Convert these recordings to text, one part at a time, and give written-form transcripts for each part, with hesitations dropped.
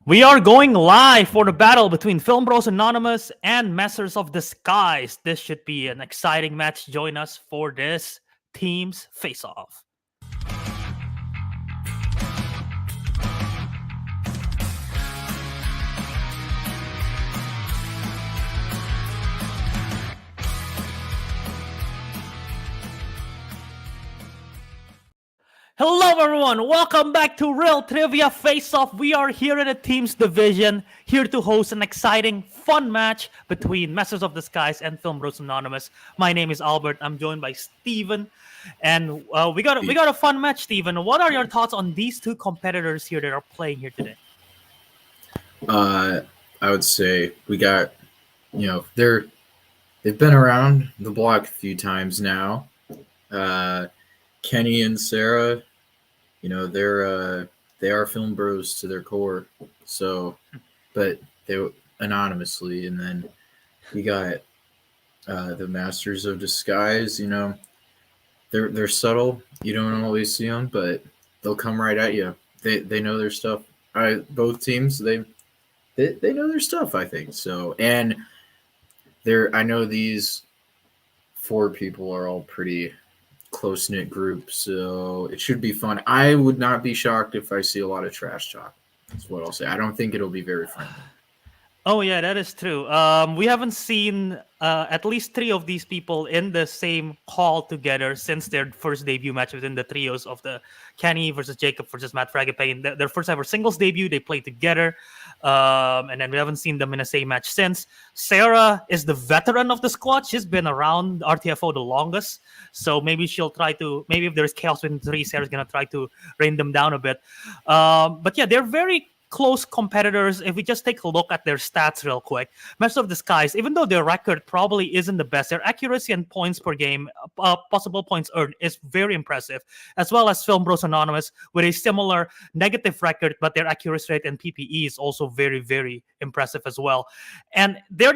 We are going live for the battle between Film Bros Anonymous and Masters of Disguise. This should be an exciting match. Join us for this team's face-off. Hello everyone, welcome back to Real Trivia Face-Off. We are here in the team's division, here to host an exciting, fun match between Masters of Disguise and Film Bros Anonymous. My name is Albert. I'm joined by Steven. And we got a fun match, Steven. What are your thoughts on these two competitors here that are playing here today? I would say we got, they've been around the block a few times now. Kenny and Sarah, they are film bros to their core. So, but they anonymously, and then we got the Masters of Disguise. They're subtle. You don't always see them, but they'll come right at you. They know their stuff. Both teams they know their stuff, I think. So, and I know these four people are all pretty close-knit group, so it should be fun. I would not be shocked if I see a lot of trash talk. That's what I'll say. I don't think it'll be very fun. Oh yeah, that is true. We haven't seen at least three of these people in the same call together since their first debut match within the trios of the Kenny versus Jacob versus Matt Fragapane. Their first ever singles debut, they played together. And then we haven't seen them in the same match since. Sarah is the veteran of the squad. She's been around RTFO the longest. So maybe if there's chaos within three, Sarah's going to try to rein them down a bit. But yeah, they're very close competitors. If we just take a look at their stats real quick, Masters of Disguise, even though their record probably isn't the best, their accuracy and points per game, possible points earned, is very impressive, as well as Film Bros Anonymous with a similar negative record, but their accuracy rate and PPE is also very, very impressive as well. And they're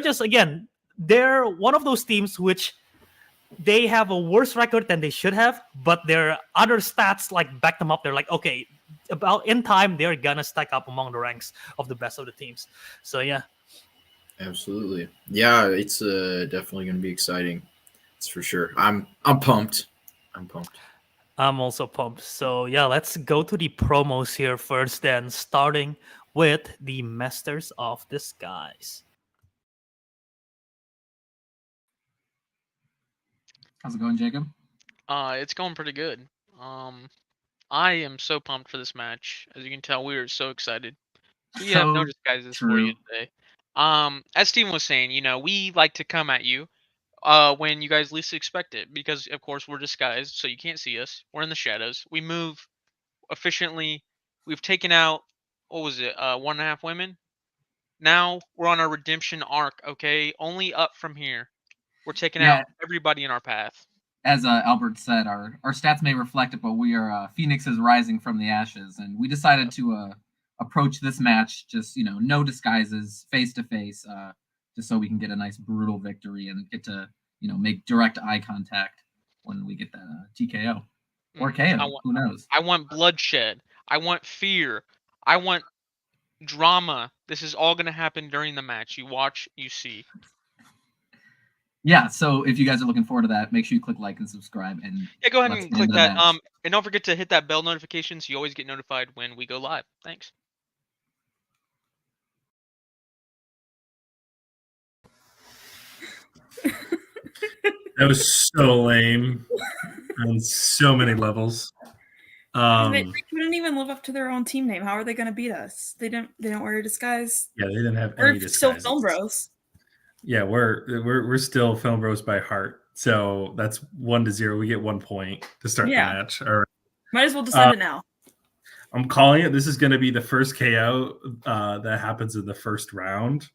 they're one of those teams which they have a worse record than they should have, but their other stats back them up. They're like, okay, about in time they're gonna stack up among the ranks of the best of the teams. So yeah, absolutely, yeah, it's definitely gonna be exciting. It's for sure. I'm pumped. I'm also pumped. So yeah, let's go to the promos here first, then starting with the Masters of Disguise. How's it going, Jacob? It's going pretty good. I am so pumped for this match. As you can tell, we are so excited. We have no disguises for you today. As Steven was saying, we like to come at you when you guys least expect it, because of course we're disguised, so you can't see us. We're in the shadows. We move efficiently. We've taken out 1.5 women. Now we're on our redemption arc. Okay, only up from here. We're taking out everybody in our path. As Albert said, our stats may reflect it, but we are phoenixes rising from the ashes, and we decided to approach this match just no disguises, face to face, just so we can get a nice brutal victory and get to make direct eye contact when we get that TKO or KO. Who knows? I want bloodshed. I want fear. I want drama. This is all going to happen during the match. You watch, you see. Yeah, so if you guys are looking forward to that, make sure you click like and subscribe. And go ahead and click that. And don't forget to hit that bell notification so you always get notified when we go live. Thanks. That was so lame on so many levels. They couldn't even live up to their own team name. How are they going to beat us? They don't wear a disguise. Yeah, they didn't have any disguises. We're still Film Bros. Yeah, we're still Film Bros by heart. So that's 1-0. We get 1 point to start the match. All right. Might as well decide it now. I'm calling it. This is going to be the first KO that happens in the first round.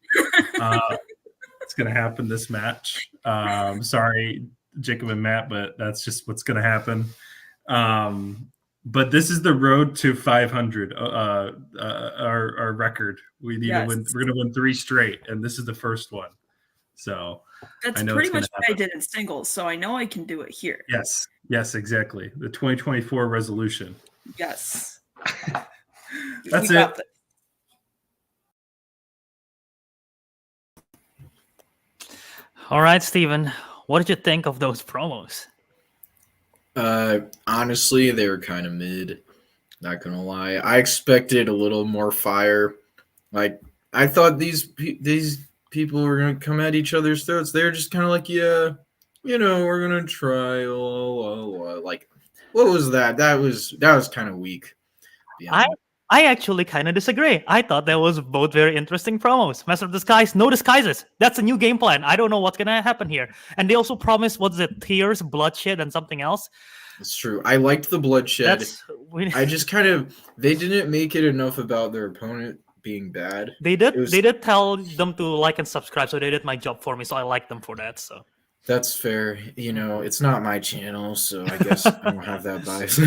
It's going to happen this match. Sorry, Jacob and Matt, but that's just what's going to happen. But this is the road to 500. Our record. We need to win. We're going to win 3 straight, and this is the first one. So that's pretty much what I did in singles. So I know I can do it here. Yes, exactly. The 2024 resolution. Yes. That's it. All right, Steven, what did you think of those promos? Honestly, they were kind of mid. Not gonna lie, I expected a little more fire. Like I thought these people were gonna come at each other's throats. They're just kind of like, yeah, we're gonna try. Like, what was that? That was kind of weak. I actually kind of disagree. I thought that was both very interesting promos. Master of Disguise, no disguises. That's a new game plan. I don't know what's gonna happen here. And they also promised, what's it, tears, bloodshed, and something else. It's true. I liked the bloodshed. I just they didn't make it enough about their opponent being bad. They did tell them to like and subscribe, so they did my job for me. So I like them for that. So that's fair. It's not my channel, so I guess I don't have that bias.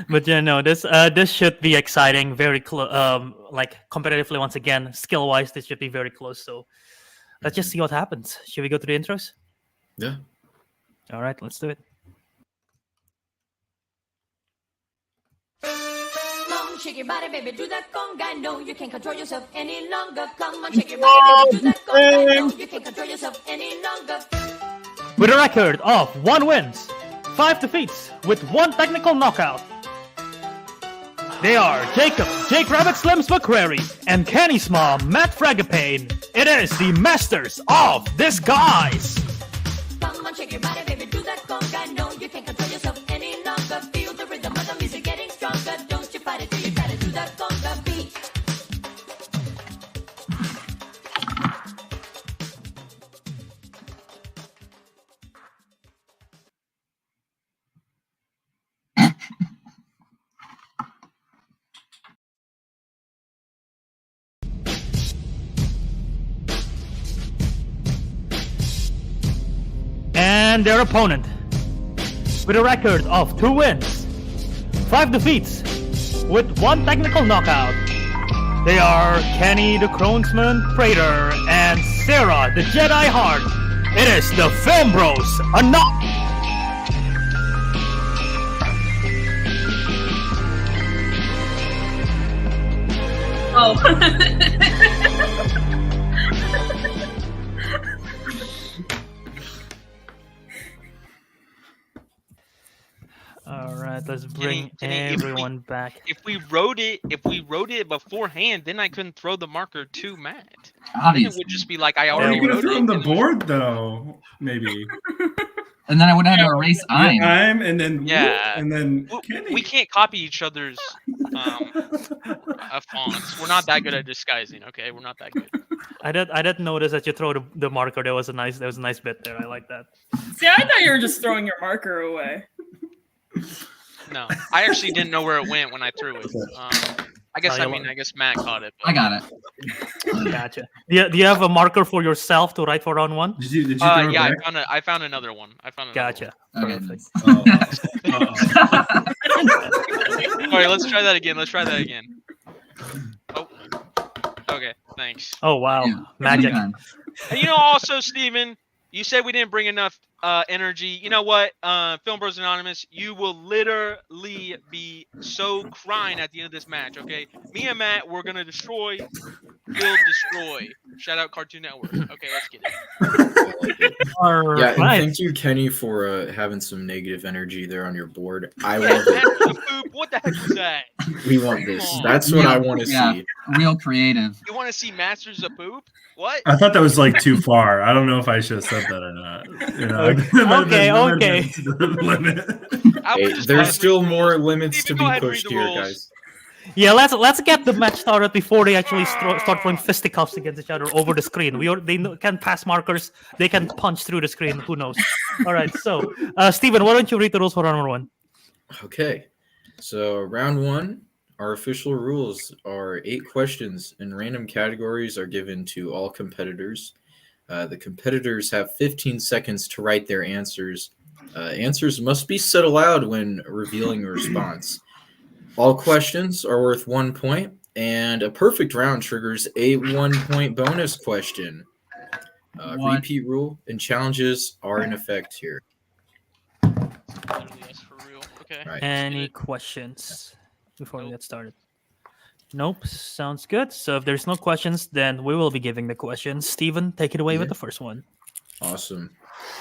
But this should be exciting. Very close. Like competitively, once again, skill wise, this should be very close. So let's just see what happens. Should we go to the intros? Yeah. All right, let's do it. Shake your body, baby, do that conga. No, you can't control yourself any longer. Come on, shake your body, baby, do that conga. No, you can't control yourself any longer. With a record of 1 win, 5 defeats, with 1 technical knockout, they are Jake Rabbit Slims McCrary and Kenny Small Matt Fragapane. It is the Masters of Disguise. Come on, shake your body, baby, do that conga. No, you can't control yourself any longer. Feel the rhythm of the music getting stronger. Don't you fight it till you try to do that conga beat. And their opponent, with a record of 2 wins, 5 defeats, with 1 technical knockout, they are Kenny the Cronesman Prater and Sarah the Jedi Heart. It is the Film Bros. All right, let's bring everyone back. If we wrote it beforehand, then I couldn't throw the marker to Matt. Then it Obviously. would just be like I Or already you could have wrote it. thrown the and it was- board though, maybe. And then I would have had to erase I'm. I'm and then Yeah. and then We can't copy each other's fonts. We're not that good at disguising. Okay, we're not that good. I did notice that you throw the marker. There was a nice bit there. I like that. See, I thought you were just throwing your marker away. No, I actually didn't know where it went when I threw it. I guess I guess Matt caught it. I got it. Gotcha. Do you have a marker for yourself to write for round 1? Did you throw it Yeah, back? I found another one. Gotcha. Okay. Perfect. Oh. All right, let's try that again. Oh. Okay, thanks. Oh wow, Yeah. magic. Anytime. And also, Steven, you said we didn't bring enough energy. You know what, Film Bros Anonymous, you will literally be so crying at the end of this match. Okay, me and Matt, we're gonna destroy. We'll destroy. Shout out Cartoon Network. Okay, let's get it. All Yeah, and right. thank you, Kenny, for having some negative energy there on your board. I Yeah, love it. Matt, the poop. What the heck was that? We want this. That's what I want to Yeah. see. Real creative. You want to see Masters of Poop? What? I thought that was like too far. I don't know if I should have said that or not. You know, that might have Okay, been- okay. the limit. I would Hey, just go ahead there's and still read the more rules. limits to Steven, be go ahead and pushed read the here, rules. guys. Yeah, let's get the match started before they actually start throwing fisticuffs against each other over the screen. Can pass markers. They can punch through the screen. Who knows? All right. So, Steven, why don't you read the rules for round 1? Okay. So, round 1, our official rules are 8 questions, and random categories are given to all competitors. The competitors have 15 seconds to write their answers. Answers must be said aloud when revealing a response. All questions are worth 1 point, and a perfect round triggers a 1-point bonus question. What? Repeat rule and challenges are in effect here. Literally, that's for real. Okay. Right. Any questions before we get started? Nope. Sounds good. So if there's no questions, then we will be giving the questions. Steven, take it away with Yeah. the first one. Awesome.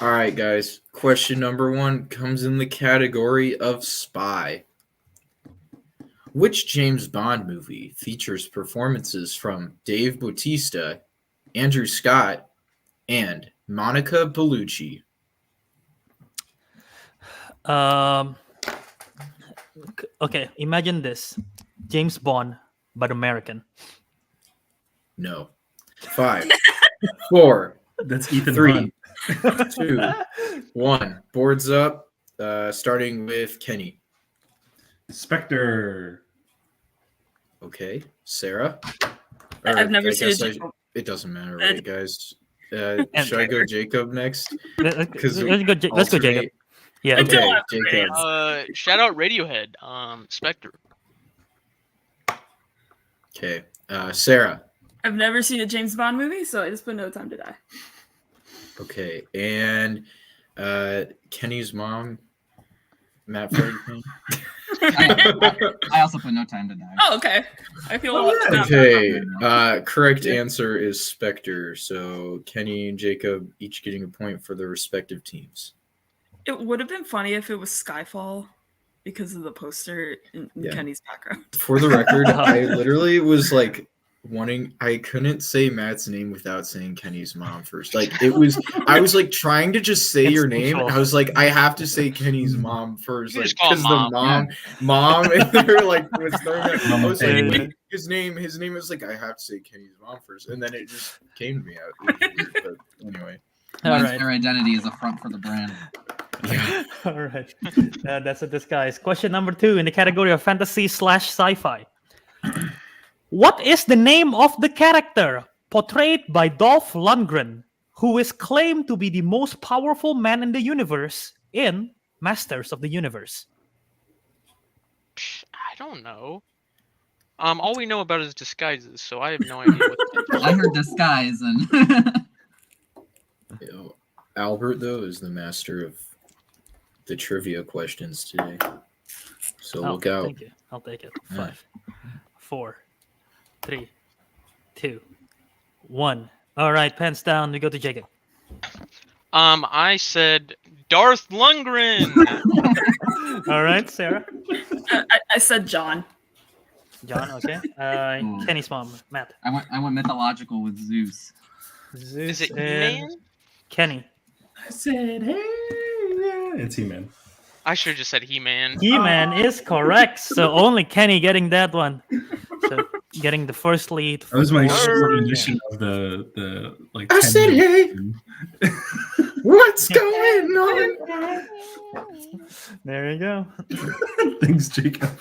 All right, guys. Question number 1 comes in the category of spy. Which James Bond movie features performances from Dave Bautista, Andrew Scott, and Monica Bellucci? Okay, imagine this: James Bond, but American. No. 5, 4, That's Ethan 3, Hunt. 2, 1. Boards up. Starting with Kenny. Spectre. Okay, Sarah. I've never seen guess it. It doesn't matter, right, guys? And- Should I go Jacob next? Let's 'Cause go, let's go, Jacob. Alternate. Yeah. Okay. Okay, have Jacob. Shout out Radiohead. Spectre. Okay, Sarah. I've never seen a James Bond movie, so I just put No Time to Die. Okay, and Kenny's mom, Matt Ferguson. I also put No Time to Die. Oh, okay. I feel a lot better. Okay, correct answer is Spectre. So Kenny and Jacob each getting a point for their respective teams. It would have been funny if it was Skyfall because of the poster in Yeah. Kenny's background. For the record, I literally was like I couldn't say Matt's name without saying Kenny's mom first. Like I was like trying to just say your name. And I was like, I have to say Kenny's mom first, You like just call because the Mom, mom, and they're like was throwing that. I was like, Mama. his name was like, I have to say Kenny's mom first, and then it just came to me out. It was weird, but anyway, All Once right. their identity is a front for the brand. All right. That's a disguise. Question number 2 in the category of fantasy / sci-fi. What is the name of the character portrayed by Dolph Lundgren, who is claimed to be the most powerful man in the universe in Masters of the Universe? I don't know. All we know about is disguises, so I have no idea what. I heard disguise and you know, Albert though is the master of the trivia questions today. So Oh, look out. Thank you. I'll take it. Yeah. 5, 4, 3, 2, 1. All right, pens down. We go to Jacob. I said Darth Lundgren. All right, Sarah. I said John. John, okay. Kenny's mom, Matt. I went mythological with Zeus. Is it and He-Man? Kenny. I said, hey, yeah. It's He-Man. I should have just said He-Man. He-Man is correct. So only Kenny getting that one. So getting the first lead. That was my for- short rendition of the like. I 10 said, minutes. What's going on? There you go. Thanks, Jacob.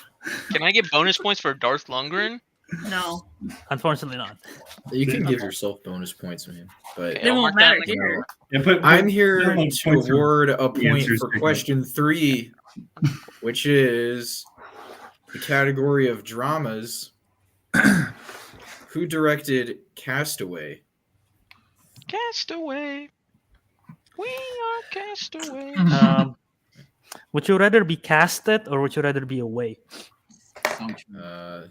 Can I get bonus points for Darth Lundgren? No, Unfortunately not. You can give yourself bonus points, man. But they I'll won't mark that matter in the here. Yeah, I'm here no, to points are- award a point answers, for Jacob. question 3, which is the category of dramas. Who directed Castaway? Castaway. We are castaway. Would you rather be casted or would you rather be away? So true.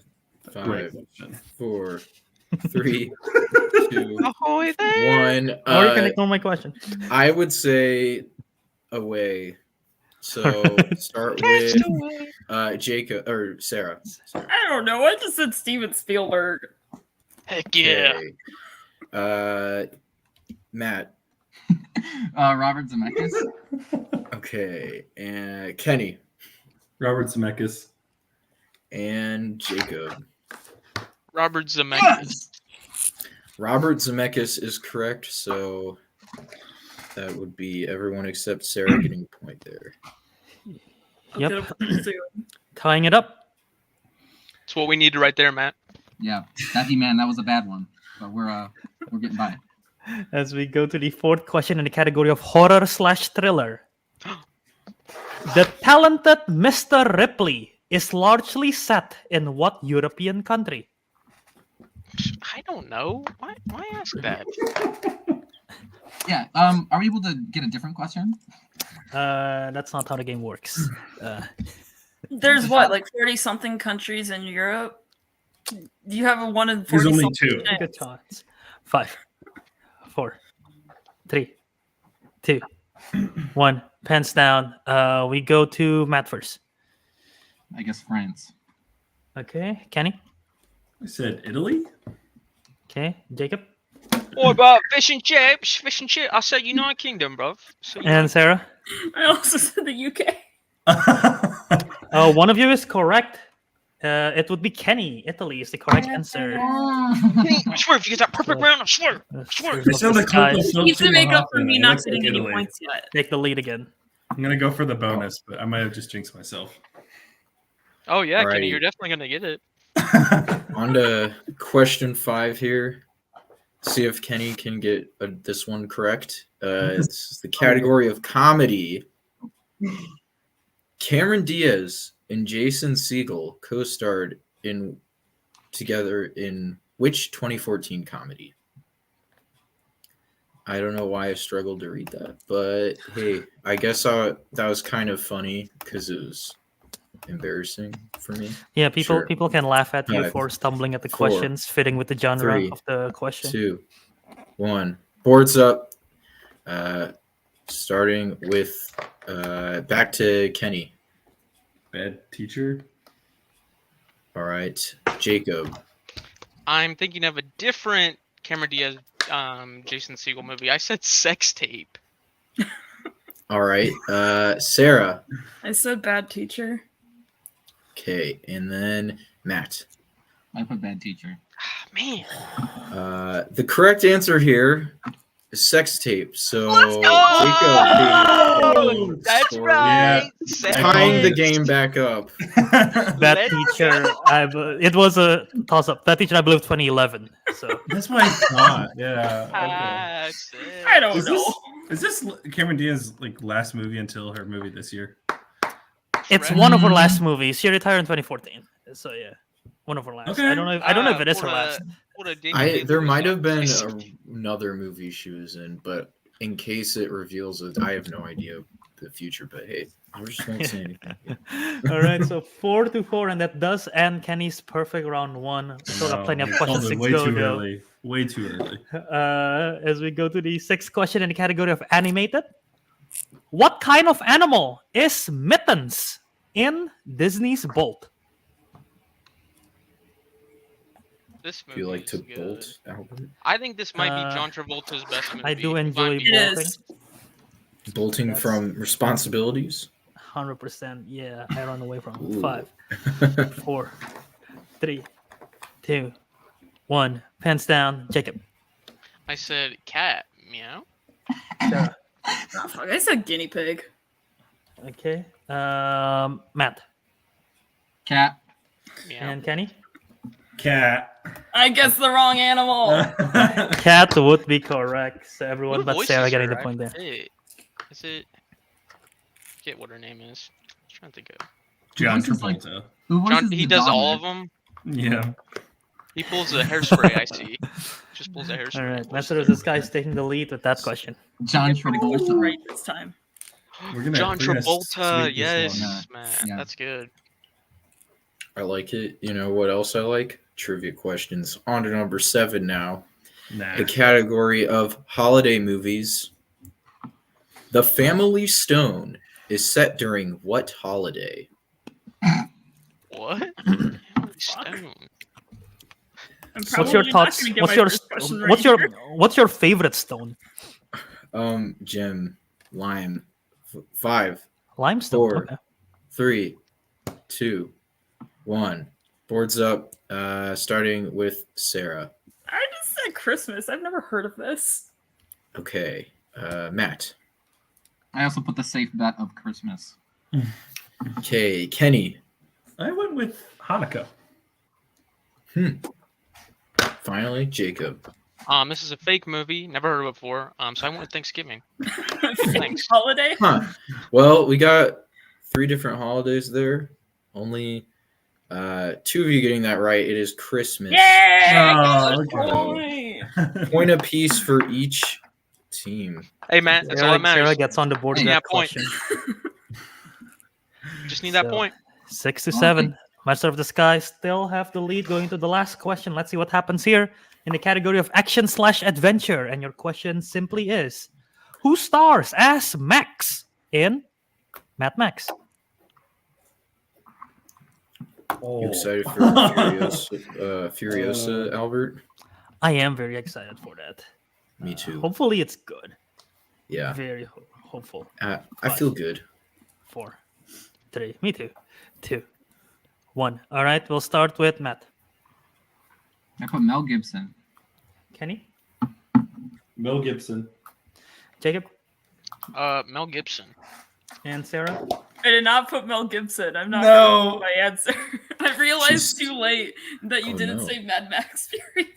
Great 5, question. 4, 3, 2, Ahoy there. 1. Or you can ignore my question. I would say away. So start with Castaway. Jacob or Sarah. I don't know. I just said Steven Spielberg. Heck yeah. Okay. Matt. Robert Zemeckis. Okay. And Kenny. Robert Zemeckis. And Jacob. Robert Zemeckis. Yes! Robert Zemeckis is correct, so that would be everyone except Sarah getting a point there. Yep. Could've put this too. Tying it up. That's what we needed right there, Matt. Yeah, that He-Man, that was a bad one, but we're getting by. As we go to the 4th question in the category of horror / thriller. The talented Mr. Ripley is largely set in what European country? I don't know. Why ask that? Yeah. Are we able to get a different question? That's not how the game works. There's what, like 40 something countries in Europe? You have a 1 in 40. There's only something 2. chance. Good chance. 5, 4, 3, 2, 1. Pens down. We go to Matt first. I guess France. Okay, Kenny. I said Italy. Okay, Jacob. What about fish and chips? Fish and chips. I said United Kingdom, bro. So And Sarah. I also said the UK. One of you is correct. It would be Kenny. Italy is the correct answer. I swear, if you get that perfect round, I swear. Swear. I sound like Coco Phillips Needs to make more up for often. me It not looks like getting any Italy. points yet. Take the lead again. I'm gonna go for the bonus, but I might have just jinxed myself. Oh yeah, All Kenny, right. you're definitely gonna get it. On to question 5 here. See if Kenny can get this one correct. It's the category of comedy. Cameron Diaz and Jason Segel co-starred together in which 2014 comedy? I don't know why I struggled to read that, but hey, I guess that was kind of funny because it was embarrassing for me. Yeah, people Sure. people can laugh at you 5, for stumbling at the 4, questions fitting with the genre 3, of the question. 2, 1. Boards up. Starting with back to Kenny. Bad teacher. All right, Jacob. I'm thinking of a different Cameron Diaz, Jason Segel movie. I said Sex Tape. All right, Sarah. I said bad teacher. Okay, and then Matt. I put bad teacher. Ah, man. The correct answer here is Sex Tape. So Let's go! Jacob That's scored. right. Yeah. Tying the Sex. game back up. That Let's teacher, it was a toss-up. That teacher, I believe, 2011. So That's what I thought. Yeah. Ah, I don't Is know. this Cameron Diaz's last movie until her movie this year? it's Right. one of her last movies. She retired in 2014. So yeah, one of her last. Okay. I don't know if it is her last. There might have been another movie she was in, but in case it reveals it, I have no idea the future. But hey, I just won't say anything. All right, so 4-4, and that does end Kenny's perfect round 1. Still got plenty of No, questions to way go too though. early. Way too early. As we go to the 6th question in the category of animated. What kind of animal is Mittens in Disney's Bolt? This Do you movie like is to good. bolt, Albert? I think this might be Uh, John Travolta's best movie. I do if I'm enjoy being It bolting. is. Bolting That's- from responsibilities. 100%. Yeah, I run away from Ooh. 5, 4, 3, 2, 1. Pants down. Jacob. I said cat. Meow. Sarah. Oh, fuck, I said guinea pig. Okay. Matt. Cat. Meow. And Kenny. Cat. I guess the wrong animal. Cat would be correct. So everyone Who but voices Sarah getting her? the point there. Is it? Forget what her name is. I'm trying to think of. John Who voices, like, Travolta. Who John, voices he the does dog all there? of them. Yeah. He pulls a hairspray. I see. Just pulls a hairspray. All right. Master, this guy's taking the lead with that question. John Get the question Travolta. right this time. John we're gonna Travolta. sweep this Yes, one. man. Yeah. That's good. I like it. You know what else I like? Trivia questions. On to number 7 now. Nah. The category of holiday movies. The Family Stone is set during what holiday? What? Stone. I'm What's your probably not thoughts? gonna get What's my your first question right what's your here. what's your favorite stone? Jim, lime. 5, Limestone. 4, Okay. 3, 2, 1. Boards up. Starting with Sarah. I just said Christmas. I've never heard of this. Okay. Matt. I also put the safe bet of Christmas. Okay. Kenny. I went with Hanukkah. Finally, Jacob. This is a fake movie. Never heard of it before. So I went with Thanksgiving. Thanks. Holiday. Huh. Well, we got 3 different holidays there. Only 2 of you getting that right. It is Christmas. Yeah! Oh, Point. Point apiece for each team. Hey, Matt. That's all that Sarah matters. gets on the board with Yeah, that point. question. Just need that So, point. 6 to 7. Master of the Sky still have the lead going to the last question. Let's see what happens here in the category of action/adventure. And your question simply is, who stars as Max in Mad Max? You excited for Furiosa, Albert? I am very excited for that. Me too. Hopefully it's good. Yeah, Very hopeful. I feel good. 4, 3. Me too. 2, 1. All right, we'll start with Matt. I put Mel Gibson. Kenny? Mel Gibson. Jacob? Mel Gibson. And Sarah? I did not put Mel Gibson. I'm not No. going with my answer. I realized She's- too late that you Oh, didn't no. say Mad Max Fury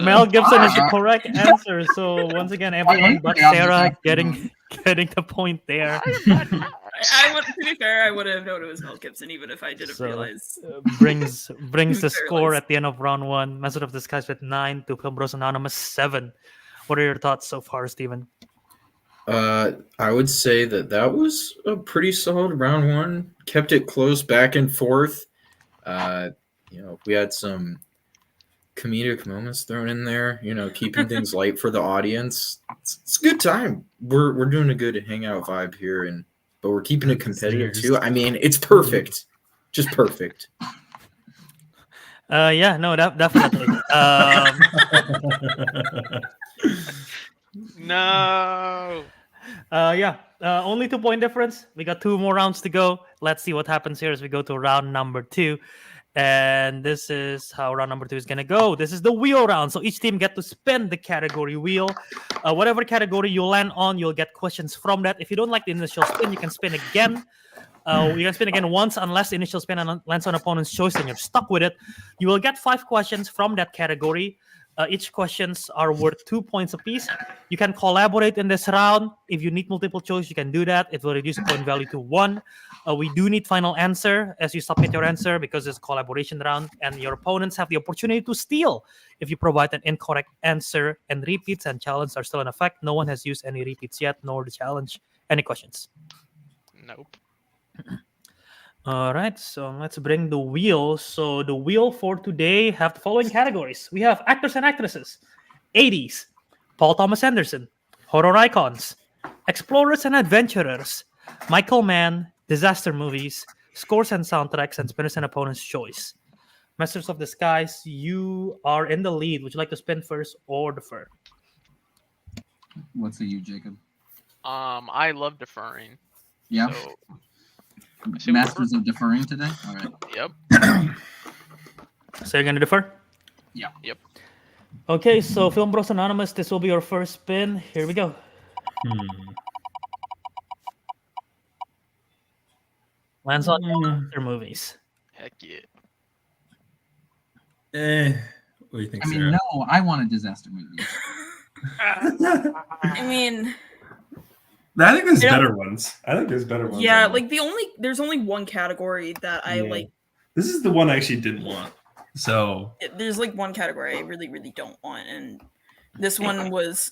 Mel Gibson is the correct answer. So once again, everyone but Sarah getting the point there. I would, to be fair, I would have known it was Mel Gibson even if I didn't So, realize. brings the Very score nice. at the end of round 1. Master of the Skies with 9 to Film Bros Anonymous 7. What are your thoughts so far, Steven? I would say that was a pretty solid round 1. Kept it close, back and forth. We had some comedic moments thrown in there. Keeping things light for the audience. It's a good time. We're doing a good hangout vibe here, but we're keeping it competitive too. I mean, it's perfect, just perfect. Yeah, no, definitely. No. Only 2-point difference. We got 2 more rounds to go. Let's see what happens here as we go to round number 2. And this is how round number 2 is going to go. This is the wheel round. So each team get to spin the category wheel. Whatever category you land on, you'll get questions from that. If you don't like the initial spin, you can spin again. You can spin again once unless the initial spin lands on opponent's choice and you're stuck with it. You will get 5 questions from that category. Each questions are worth 2 points apiece. You can collaborate in this round. If you need multiple choice, you can do that. It will reduce the point value to 1. We do need final answer as you submit your answer because it's a collaboration round, and your opponents have the opportunity to steal if you provide an incorrect answer. And repeats and challenges are still in effect. No one has used any repeats yet, nor the challenge. Any questions? Nope. All right, so let's bring the wheel. So the wheel for today have the following categories. We have actors and actresses, 80s, Paul Thomas Anderson, horror icons, explorers and adventurers, Michael Mann, disaster movies, scores and soundtracks, and spinners and opponent's choice. Masters of the Skies, you are in the lead. Would you like to spin first or defer? What's a you, Jacob? I love deferring. Yeah. So, I say we Masters of deferring today. All right. Yep. So you're going to defer? Yeah. Yep. Okay, so Film Bros Anonymous, this will be your first spin. Here we go. Lands on their movies. Heck yeah. What do you think, I mean, Sarah? no, I want a disaster movie. I mean, I think there's Yeah. better ones. I think there's better ones. yeah, on like there's only one category that I Yeah. like. This is the one I actually didn't want. So There's like one category I really, really don't want, and this one was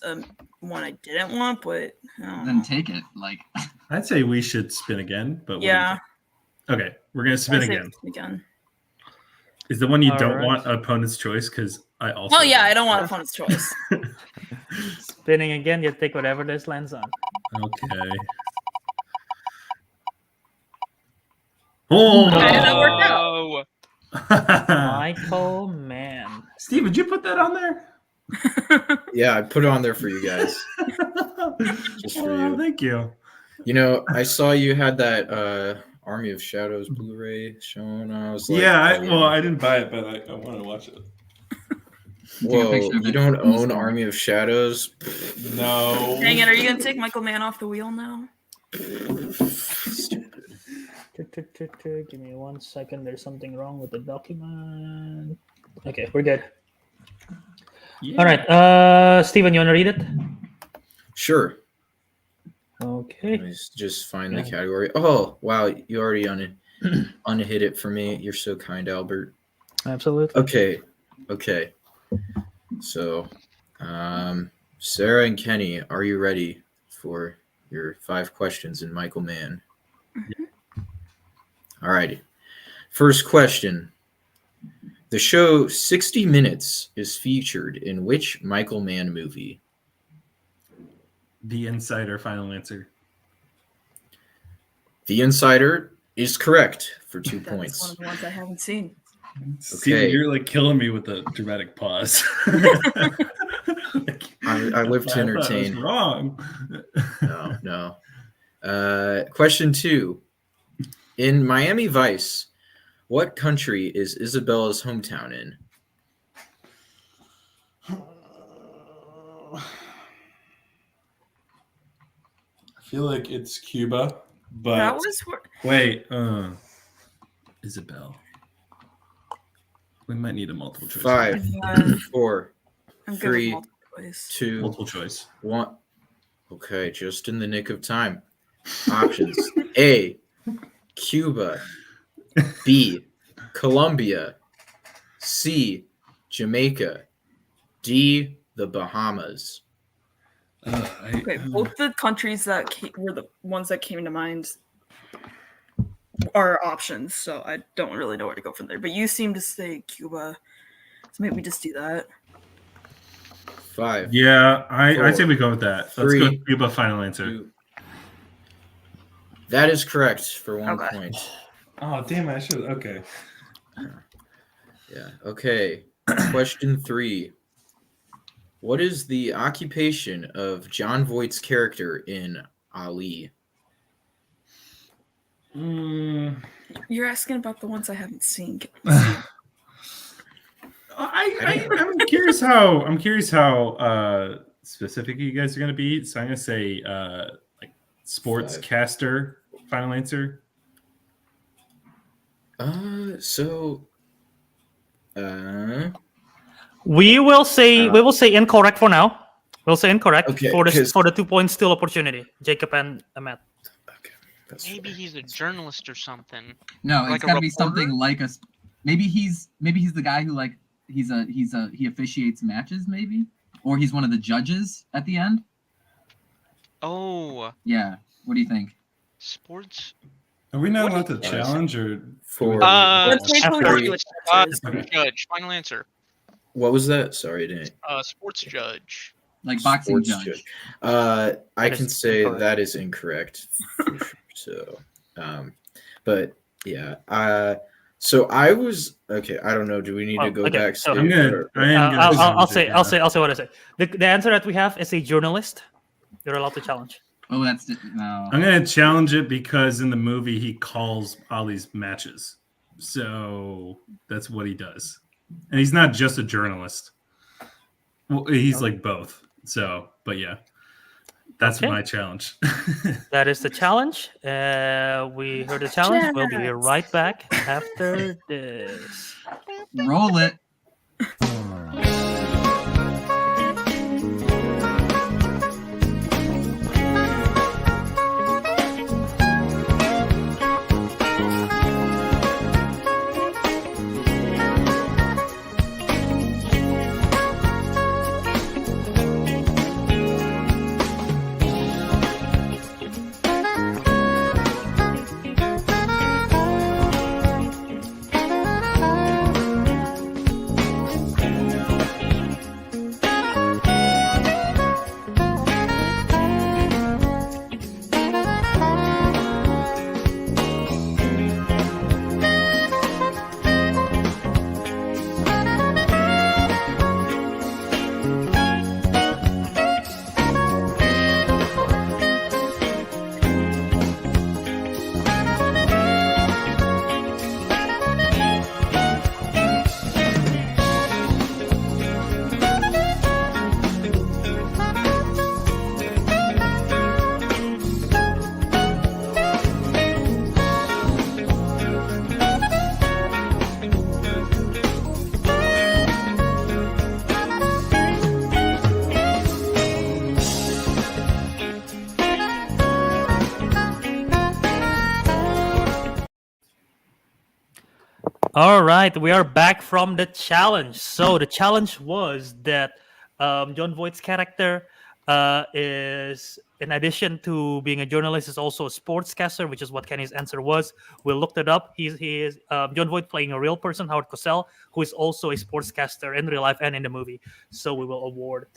one I didn't want, but I don't Then know. take it. Like, I'd say we should spin again. But what do you Yeah. think? Okay, we're gonna spin I'd say again. Again. Is the one you All don't right. want opponent's choice? Because I also. Oh yeah, I don't want opponent's choice. Spinning again, you take whatever this lands on. Okay. Oh, Okay, that worked out. Oh, Michael Mann. Steve, did you put that on there? Yeah, I put it on there for you guys. Just for Oh, you. thank you. I saw you had that Army of Shadows Blu-ray shown. I was like, Yeah, oh, I didn't buy it, but I wanted to watch it. take a Whoa, picture of you it don't in the own story. Army of Shadows? No. Dang it, are you gonna take Michael Mann off the wheel now? Give me 1 second. There's something wrong with the document. Okay, we're good. Yeah. All right, Steven, you want to read it? Sure. Okay. Let's just find the Yeah. category. Oh, wow, you already unhit it for me. You're so kind, Albert. Absolutely. Okay. So, Sarah and Kenny, are you ready for your 5 questions in Michael Mann? Alrighty. First question. The show 60 Minutes is featured in which Michael Mann movie? The Insider, final answer. The Insider is correct for 2 That's one points. of the ones I haven't seen. See, you're like killing me with the dramatic pause. I live to thought I was entertain. wrong. No. Question 2. In Miami Vice, what country is Isabella's hometown in? I feel like it's Cuba, but That was wait, Isabel. We might need a multiple choice. 5, Yeah. 4, I'm good with 3, multiple choice. 2, Multiple choice. 1. Okay, just in the nick of time. Options: A, Cuba; B, Colombia; C, Jamaica; D, the Bahamas. Okay, both the countries that were the ones that came to mind are options, so I don't really know where to go from there. But you seem to say Cuba, so maybe we just do that. 5, Yeah, I Four, say we go with that. Let's go 3, with Cuba, final answer. 2. That is correct for 1 Okay. point. Oh, damn, I should. Okay. Yeah. Okay. Question 3. What is the occupation of John Voight's character in Ali? You're asking about the ones I haven't seen. I'm curious how specific you guys are going to be. So I'm going to say like sportscaster. Final answer. We will say incorrect for now. We'll say incorrect Okay, for the 'cause- 2 point steal opportunity. Jacob and Matt. Okay. That's Maybe fair. he's a journalist or something. No, Like it's a got to be reporter? something like a. Maybe he's the guy who like he officiates matches maybe, or he's one of the judges at the end. Oh, Yeah. What do you think? sports. Are we not What allowed to is- challenge or? 4. Let's wait till we After- see what that is. Okay. Judge. Final answer. What was that? Sorry, I didn't. Sports judge. Like boxing Sports judge. I That can is say incorrect. that is incorrect. So, but yeah. So I was okay. I don't know. Do we need to Well, go okay, back? so- I'm gonna. I am gonna. I'll challenge say it, I'll yeah. say what I say. The answer that we have is a journalist. You're allowed to challenge. Oh, that's no. I'm gonna challenge it because in the movie he calls Ali's matches, so that's what he does, and he's not just a journalist. Well, he's like both. So, but yeah, that's Okay. my challenge. That is the challenge. We heard the challenge. We'll be right back after this. Roll it. All right, we are back from the challenge. So the challenge was that John Voight's character is in addition to being a journalist, is also a sportscaster, which is what Kenny's answer was. We looked it up. He is John Voight playing a real person, Howard Cosell, who is also a sportscaster in real life and in the movie. So we will award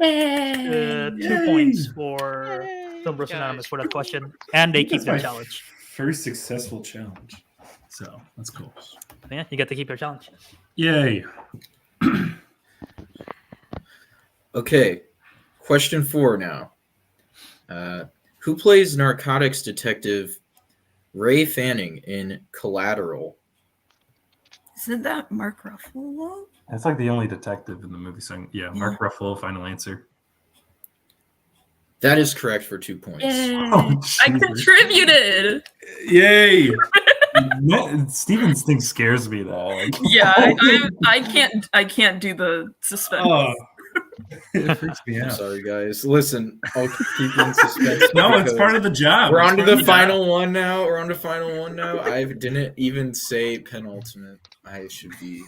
2 points for Film Bros Anonymous for that question, and they keep That's their my challenge. First successful challenge. So that's cool. Yeah, you get to keep your challenge. Yay. Okay, question 4 now. Who plays narcotics detective Ray Fanning in Collateral? Isn't that Mark Ruffalo? That's like the only detective in the movie. So yeah, Mark Ruffalo, final answer. That is correct for 2 points. Yay. Oh, I Jesus. contributed. Yay. Steven's thing scares me though. Like, Yeah, I can't do the suspense. oh, it freaks me I'm out. sorry, guys. Listen, I'll keep you in suspense. No, it's because part of the job. We're It's on to part of the job. final one now. I didn't even say penultimate. I should be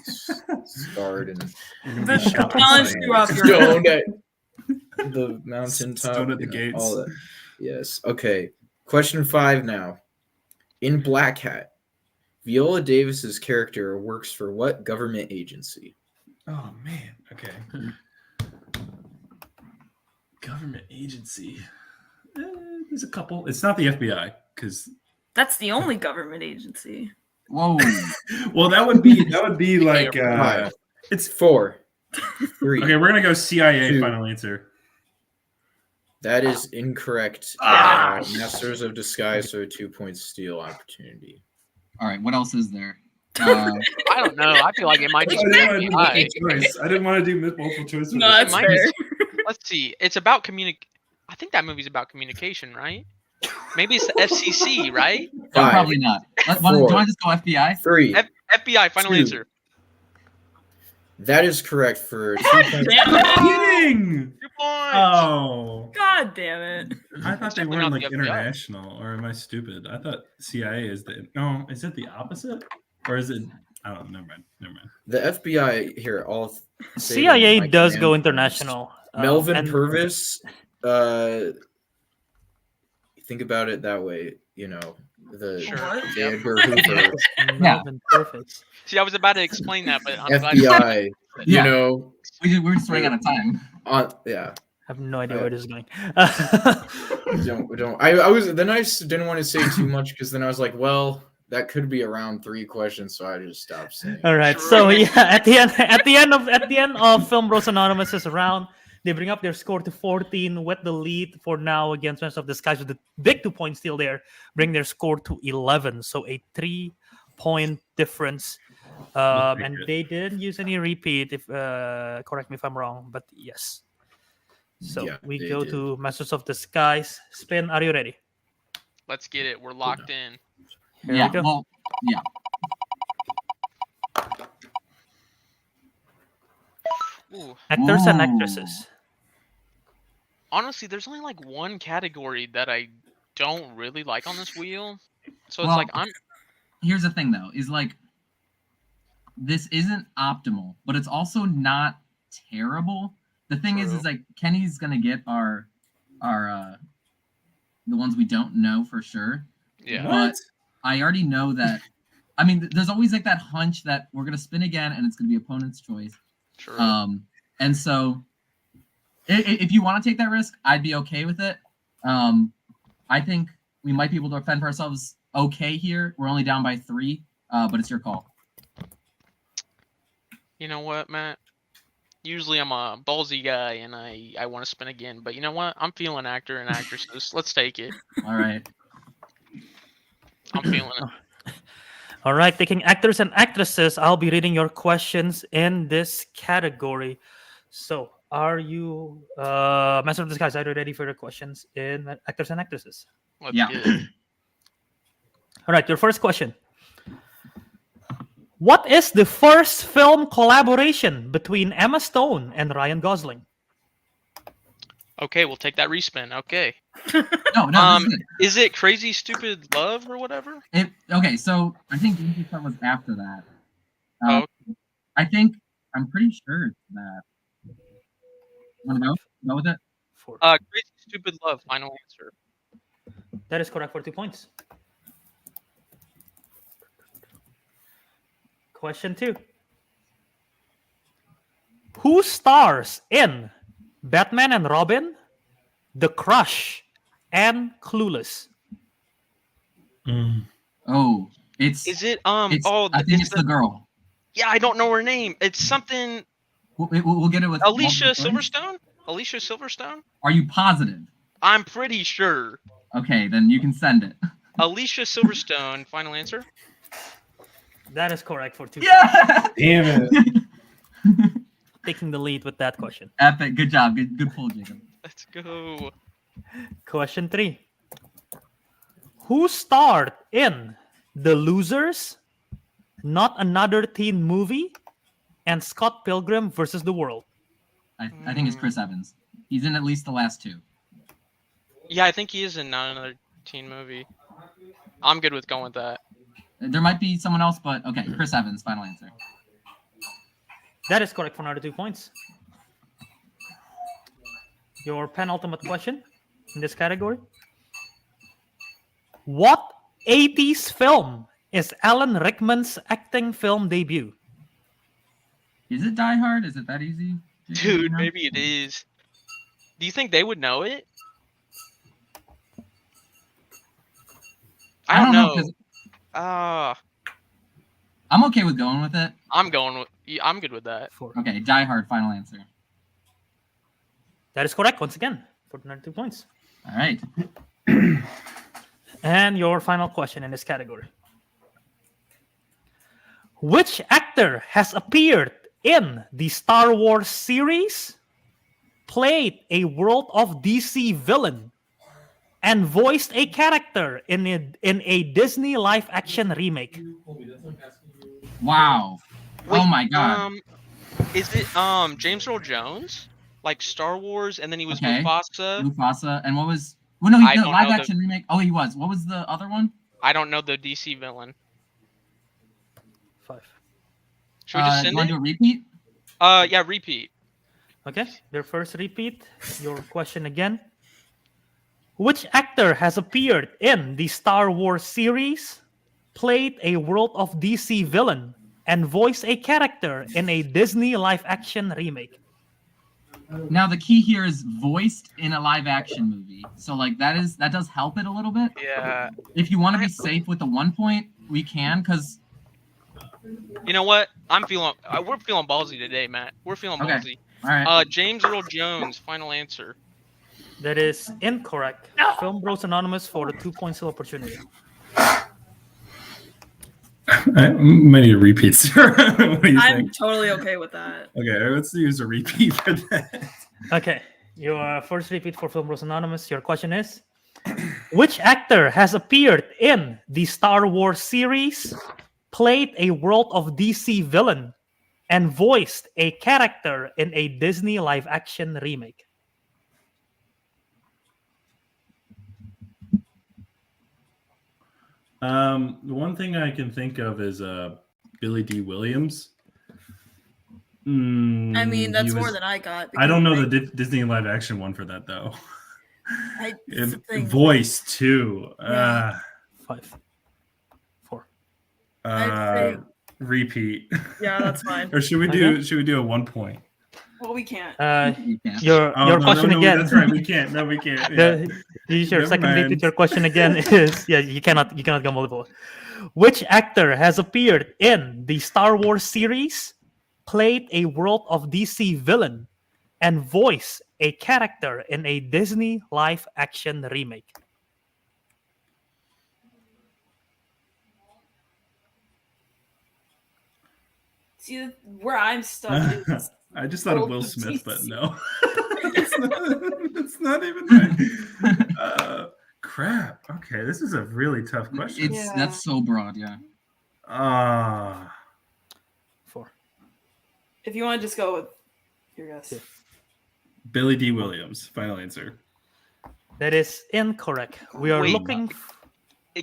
scarred and You're gonna The be shot challenge inside. threw off your stoned at the mountaintop. Stoned at the you know, gates. all that. Yes. Okay. Question 5 now. In Black Hat, Viola Davis's character works for what government agency? Oh man. Okay. Government agency. There's a couple. It's not the FBI because That's the only government agency. Whoa. well that would be like It's 4, 3. okay. We're gonna go CIA. 2. Final answer. That is incorrect. Ah, Masters of Disguise, so a 2-point steal opportunity. All right. What else is there? I don't know. I feel like it might I just be didn't want to do FBI. multiple choice. I didn't want to do multiple choice. for No, this that's one. might be- fair. Let's see. It's about I think that movie's about communication, right? Maybe it's the FCC, right? No, 5, probably not. Do you 4. want to just go FBI? 3. FBI. Final 2. answer. That is correct for 2 points. Damn it. Kidding. 2 points. Oh, God damn it. I thought they definitely were not like the FBI. international, or am I stupid? I thought CIA is the no. Is it the opposite, or is it? I don't know. Never mind. The FBI here, all say CIA them, does like, go man, international. Melvin and- Purvis. Think about it that way. You know the Sure. What? J. Edgar Hoover, Melvin Purvis. See, I was about to explain that, but I'm glad. FBI. You Yeah. know, We're just running out of time. yeah. I have no idea where this is going. Don't. I was then I just didn't want to say too much because then I was like, well, that could be around 3 questions, so I just stopped saying. All right. Sure. So yeah, at the end of Film Bros Anonymous's round, they bring up their score to 14 with the lead for now against Masters of Disguise with the big 2 points still there. Bring their score to 11, so a 3-point difference. pretty And good. they didn't use any repeat. If correct me if I'm wrong, but yes. So Yeah, we they go did. to Masters of Disguise. Spin, are you ready? Let's get it. We're locked in. Here yeah. we go. Well, yeah. Ooh. Actors and Ooh. actresses. Honestly, there's only like one category that I don't really like on this wheel. So it's Well, like Here's the thing, though, is like this isn't optimal, but it's also not terrible. The thing is True. like Kenny's gonna get our the ones we don't know for sure. yeah. But I already know that. I mean, there's always like that hunch that we're gonna spin again, and it's gonna be opponent's choice. True. And so, if you want to take that risk, I'd be okay with it. I think we might be able to fend for ourselves okay here. We're only down by 3, but it's your call. You know what, Matt? Usually I'm a ballsy guy and I want to spin again, but you know what? I'm feeling actor and actresses. Let's take it. All right. I'm feeling it. All right, taking actors and actresses, I'll be reading your questions in this category. So, are you, Master of Disguise, are you ready for the questions in actors and actresses? Let's Yeah. get it. All right, your first question. What is the first film collaboration between Emma Stone and Ryan Gosling? Okay, we'll take that respin. Okay. No, this is it. Is it Crazy Stupid Love or whatever? Okay, so I think the part was after that. Oh. I'm pretty sure it's that. Want to go with it? For Crazy Stupid Love. Final answer. That is correct for 2 points. Question 2. Who stars in Batman and Robin, The Crush, and Clueless? Oh, it's. Is it It's, oh I think it's the girl. yeah, I don't know her name. It's something We'll get it with Alicia multiple choice. Silverstone? Alicia Silverstone? Are you positive? I'm pretty sure. Okay, then you can send it. Alicia Silverstone, final answer? That is correct for 2 points. Yeah. Damn it. Taking the lead with that question. Epic. Good job. Good pull, Jacob. Let's go. Question 3. Who starred in The Losers, Not Another Teen Movie, and Scott Pilgrim versus the World? I think it's Chris Evans. He's in at least the last 2. Yeah, I think he is in Not Another Teen Movie. I'm good with going with that. There might be someone else, but okay, Chris Evans. Final answer. That is correct for another 2 points. Your penultimate question in this category. What 80s film is Alan Rickman's acting film debut? Is it Die Hard? Is it that easy? Jacob, Dude, you know? maybe it is. Do you think they would know it? I don't know. 'cause Ah, I'm okay with going with it. I'm going with. Yeah, I'm good with that. Okay, Die Hard. Final answer. That is correct once again for another 2 points. All right. And your final question in this category. Which actor has appeared in the Star Wars series, played a World of DC villain, and voiced a character in a Disney live-action remake? Wow. Oh Wait, my god. Is it James Earl Jones? Like Star Wars, and then he was Okay. Mufasa. Mufasa. And what was? Well, no, I the don't live know the- action remake. Oh, he was. What was the other one? I don't know the DC villain. 5. Should we just You send want to it? do a repeat? Yeah, repeat. Okay, their first repeat. Your question again. Which actor has appeared in the Star Wars series, played a World of DC villain, and voiced a character in a Disney live-action remake? Now the key here is voiced in a live action movie. So like that does help it a little bit. Yeah. If you want to be safe with the 1 point, we can because You know what? We're feeling ballsy today, Matt. We're feeling Okay. ballsy. all right. James Earl Jones, final answer. That is incorrect. Film Bros Anonymous for the 2 point still opportunity. I might need a repeat, sir. What do you I'm think? totally okay with that. Okay, let's use a repeat for that. Okay, your first repeat for Film Bros Anonymous. Your question is, which actor has appeared in the Star Wars series, played a World of DC villain, and voiced a character in a Disney live-action remake? The one thing I can think of is Billy D. Williams. I mean, he that's more was- than I got. I don't know because the Disney live action one for that though. that's the thing. Voice too. Yeah. 5, 4. I'd say- Repeat. Yeah, that's fine. Or should we do a 1 point? Well, we can't. You can. Your Oh, no, question no, again. That's right. We can't. No, we can't. Yeah. Your Never second repeat. mind. Your question again is you cannot go multiple. Which actor has appeared in the Star Wars series, played a World of DC villain, and voiced a character in a Disney live-action remake? See, where I'm stuck is I just thought of Old Will Smith, but DC. no. it's not even right. Crap. Okay, this is a really tough question. It's Yeah. that's so broad. Yeah. 4. if you want to just go with your guess. Yeah. Billy D. Williams. Final answer. That is incorrect. We are Wait. looking.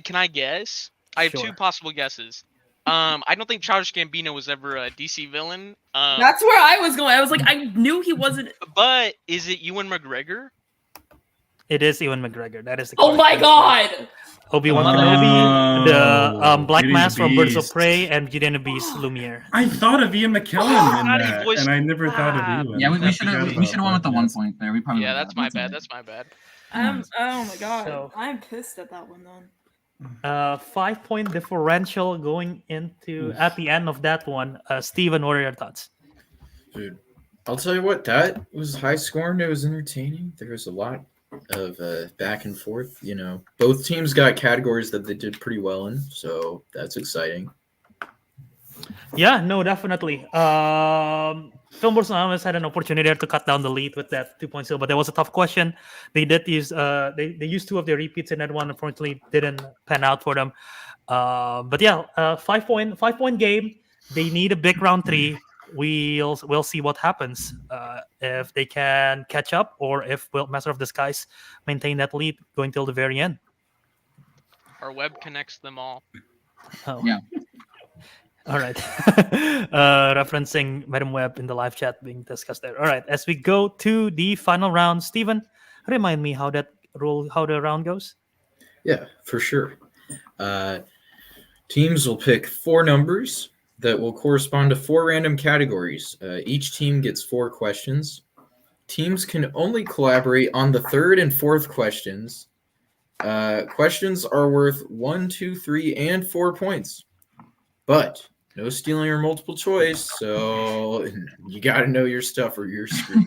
Can I guess? I have Sure. 2 possible guesses. I don't think Childish Gambino was ever a DC villain. That's where I was going. I was like, I knew he wasn't. But is it Ewan McGregor? It is Ewan McGregor. That is the Oh my correct answer. god! Obi-Wan Oh, Kenobi, the Black Beauty and Mask the from Birds of Beast. Prey, and Beauty and the Beast Lumiere. I thought of Ian McKellen in Howdy, that, boys. and I never thought of Ah. Ewan. Yeah, I we should forgot have about went with the that, 1 yes. point there. We probably Yeah, would've that's got- my all bad. right. That's my bad. Oh my god. So- I'm pissed at that one then. 5-point differential going into at the end of that one. Steven, what are your thoughts? Dude, I'll tell you what, that was high scoring. It was entertaining. There was a lot of back and forth. You know, both teams got categories that they did pretty well in, so that's exciting. Yeah, no, definitely. Film Bros Anonymous had an opportunity to cut down the lead with that 2.0, but that was a tough question. They did use they used 2 of their repeats in that one. Unfortunately, didn't pan out for them. But yeah, 5-point game. They need a big round 3. We'll see what happens if they can catch up or if Master of Disguise maintain that lead going till the very end. Our web connects them all. Oh. Yeah. All right. Referencing Madam Web in the live chat being discussed there. All right. As we go to the final round, Steven, remind me how the round goes. Yeah, for sure. Teams will pick 4 numbers that will correspond to 4 random categories. Each team gets 4 questions. Teams can only collaborate on the 3rd and 4th questions. Questions are worth 1, 2, 3, and 4 points. But no stealing or multiple choice, so you got to know your stuff or you're screwed.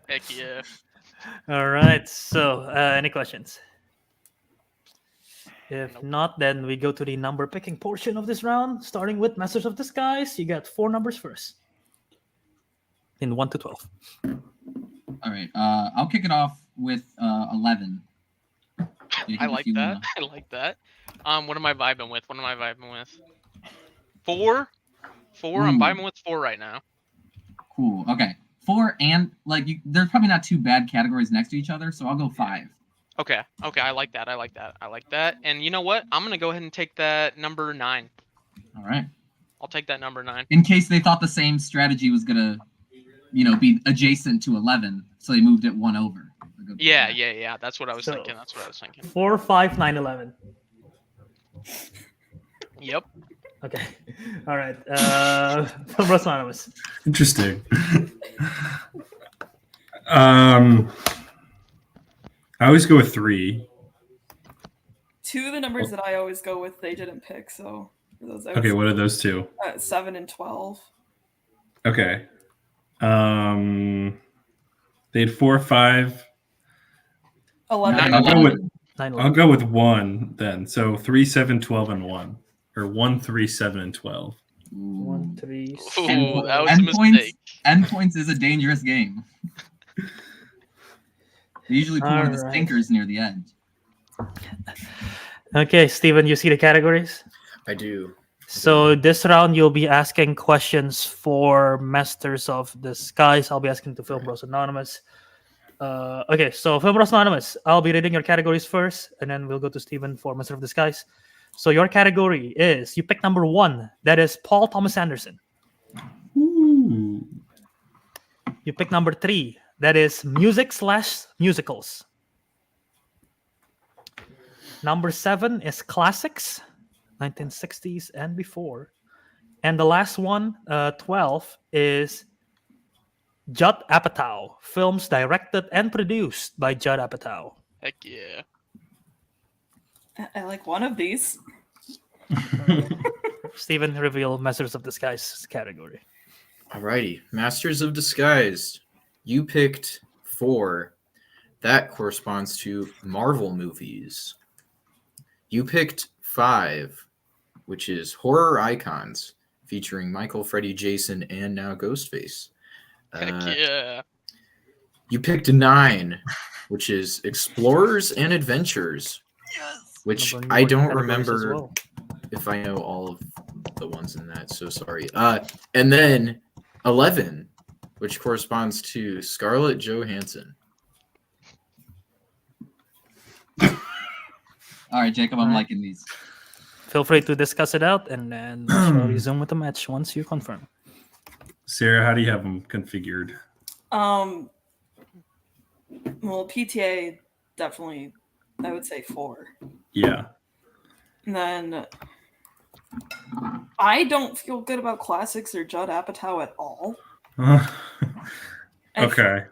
Heck yeah. All right. So, any questions? If not, then we go to the number picking portion of this round, starting with Masters of Disguise. You got 4 numbers first, in 1 to 12. All right. I'll kick it off with 11. I like that. I like that. What am I vibing with? 4? 4? I'm Ooh. vibing with 4 right now. Cool. Okay. 4 and there's probably not 2 bad categories next to each other, so I'll go 5. Okay. I like that. And you know what? I'm gonna go ahead and take that number 9. All right. I'll take that number 9. In case they thought the same strategy was gonna, be adjacent to 11, so they moved it 1 over. Yeah. That's what I was So- thinking. 4, 5, 9, 11. Yep. Okay. All right. Film Bros Anonymous. Interesting. I always go with 3. 2 of the numbers that I always go with, they didn't pick, so for those I Okay, would what are those 2? say, 7 and 12. Okay. They had 4, 5. 11. I'll go with 9, I'll 11. go with 1 then. So 3, 7, 12, and 1, or 1, 3, 7, and 12. 1, 3, Ooh, 7. that was a Endpoints, mistake. endpoints is a dangerous game. They usually pull one of the Alright. stinkers near the end. Okay, Steven, you see the categories? I do. So this round, you'll be asking questions for Masters of Disguise. I'll be asking to Film Bros Anonymous. Okay, so Film Bros Anonymous, I'll be reading your categories first, and then we'll go to Steven for Master of Disguise. So your category is, you pick number 1, that is Paul Thomas Anderson. Ooh. You pick number 3, that is music/musicals. Number 7 is classics, 1960s and before. And the last one, 12, is Judd Apatow, films directed and produced by Judd Apatow. Heck yeah. I like one of these. Steven, reveal Masters of Disguise category. Alrighty, Masters of Disguise. You picked 4. That corresponds to Marvel movies. You picked 5, which is horror icons, featuring Michael, Freddy, Jason, and now Ghostface. Heck yeah. You picked 9, which is explorers and adventures, which Number I one don't categories as remember well. if I know all of the ones in that, so sorry. And then 11, which corresponds to Scarlett Johansson. All right, Jacob, I'm Alright. liking these. Feel free to discuss it out, and then we shall resume with the match once you confirm. Sarah, how do you have them configured? Well, PTA definitely, I would say 4. Yeah. And then I don't feel good about classics or Judd Apatow at all. Okay.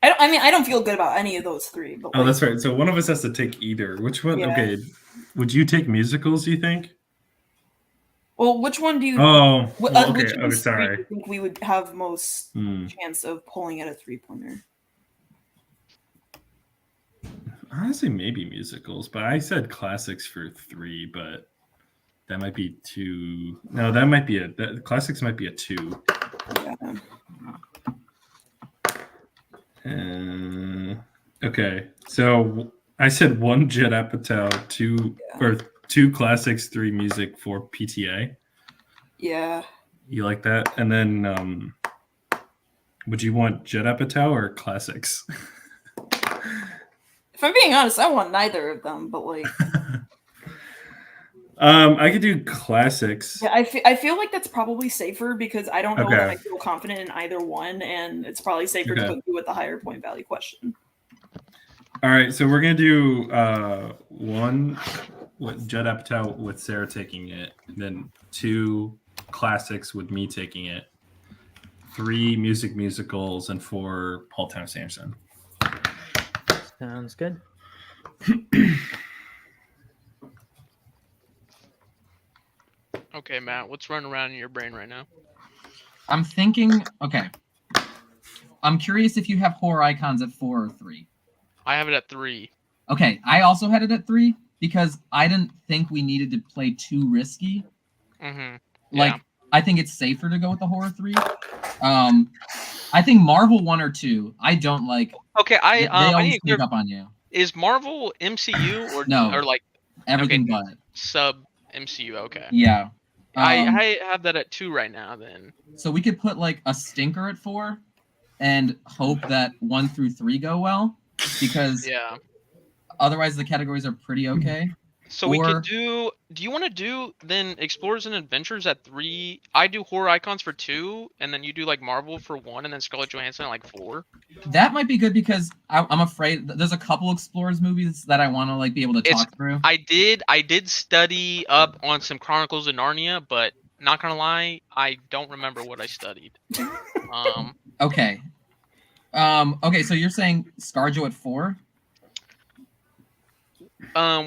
I don't feel good about any of those 3. But Oh, like, that's right. So one of us has to take either. Which one? Yeah. Okay. Would you take musicals, do you think? well, which one do you? Oh, wh- well, which okay. of Okay, these 3 do sorry. you think we would have most Hmm. chance of pulling at a 3-pointer? Honestly, maybe musicals, but I said classics for 3, but that might be 2. No, that might be classics might be a 2. Yeah. Okay, so I said 1 Judd Apatow, 2 classics, 3 music, 4 PTA. Yeah. You like that? And then, would you want Judd Apatow or classics? If I'm being honest, I want neither of them. But like, I could do classics. yeah, I feel like that's probably safer because I don't know that Okay. I feel confident in either one, and it's probably safer to Okay. put you with the higher point value question. All right, so we're gonna do 1 with Judd Apatow with Sarah taking it, and then 2 classics with me taking it, 3 musicals, and 4 Paul Thomas Anderson. Sounds good. Okay, Matt, what's running around in your brain right now? I'm thinking. Okay. I'm curious if you have horror icons at 4 or 3. I have it at 3. Okay, I also had it at 3 because I didn't think we needed to play too risky. Mm-hmm. Like, I think it's safer to go with the horror 3. I think Marvel 1 or 2. I don't like. Okay, They I need always to clear. sneak up on you. Is Marvel MCU or No. or like Everything Okay. but. sub MCU? Okay. Yeah. I have that at 2 right now. Then So we could put like a stinker at 4 and hope that 1 through 3 go well because yeah. otherwise the categories are pretty okay. So we Or- could do. Do you want to do then Explorers and Adventures at 3? I do horror icons for 2, and then you do like Marvel for 1, and then Scarlett Johansson at like 4. That might be good because I'm afraid there's a couple Explorers movies that I want to like be able to It's- talk through. I did study up on some Chronicles of Narnia, but not gonna lie, I don't remember what I studied. Okay. Okay, so you're saying Scarjo at 4?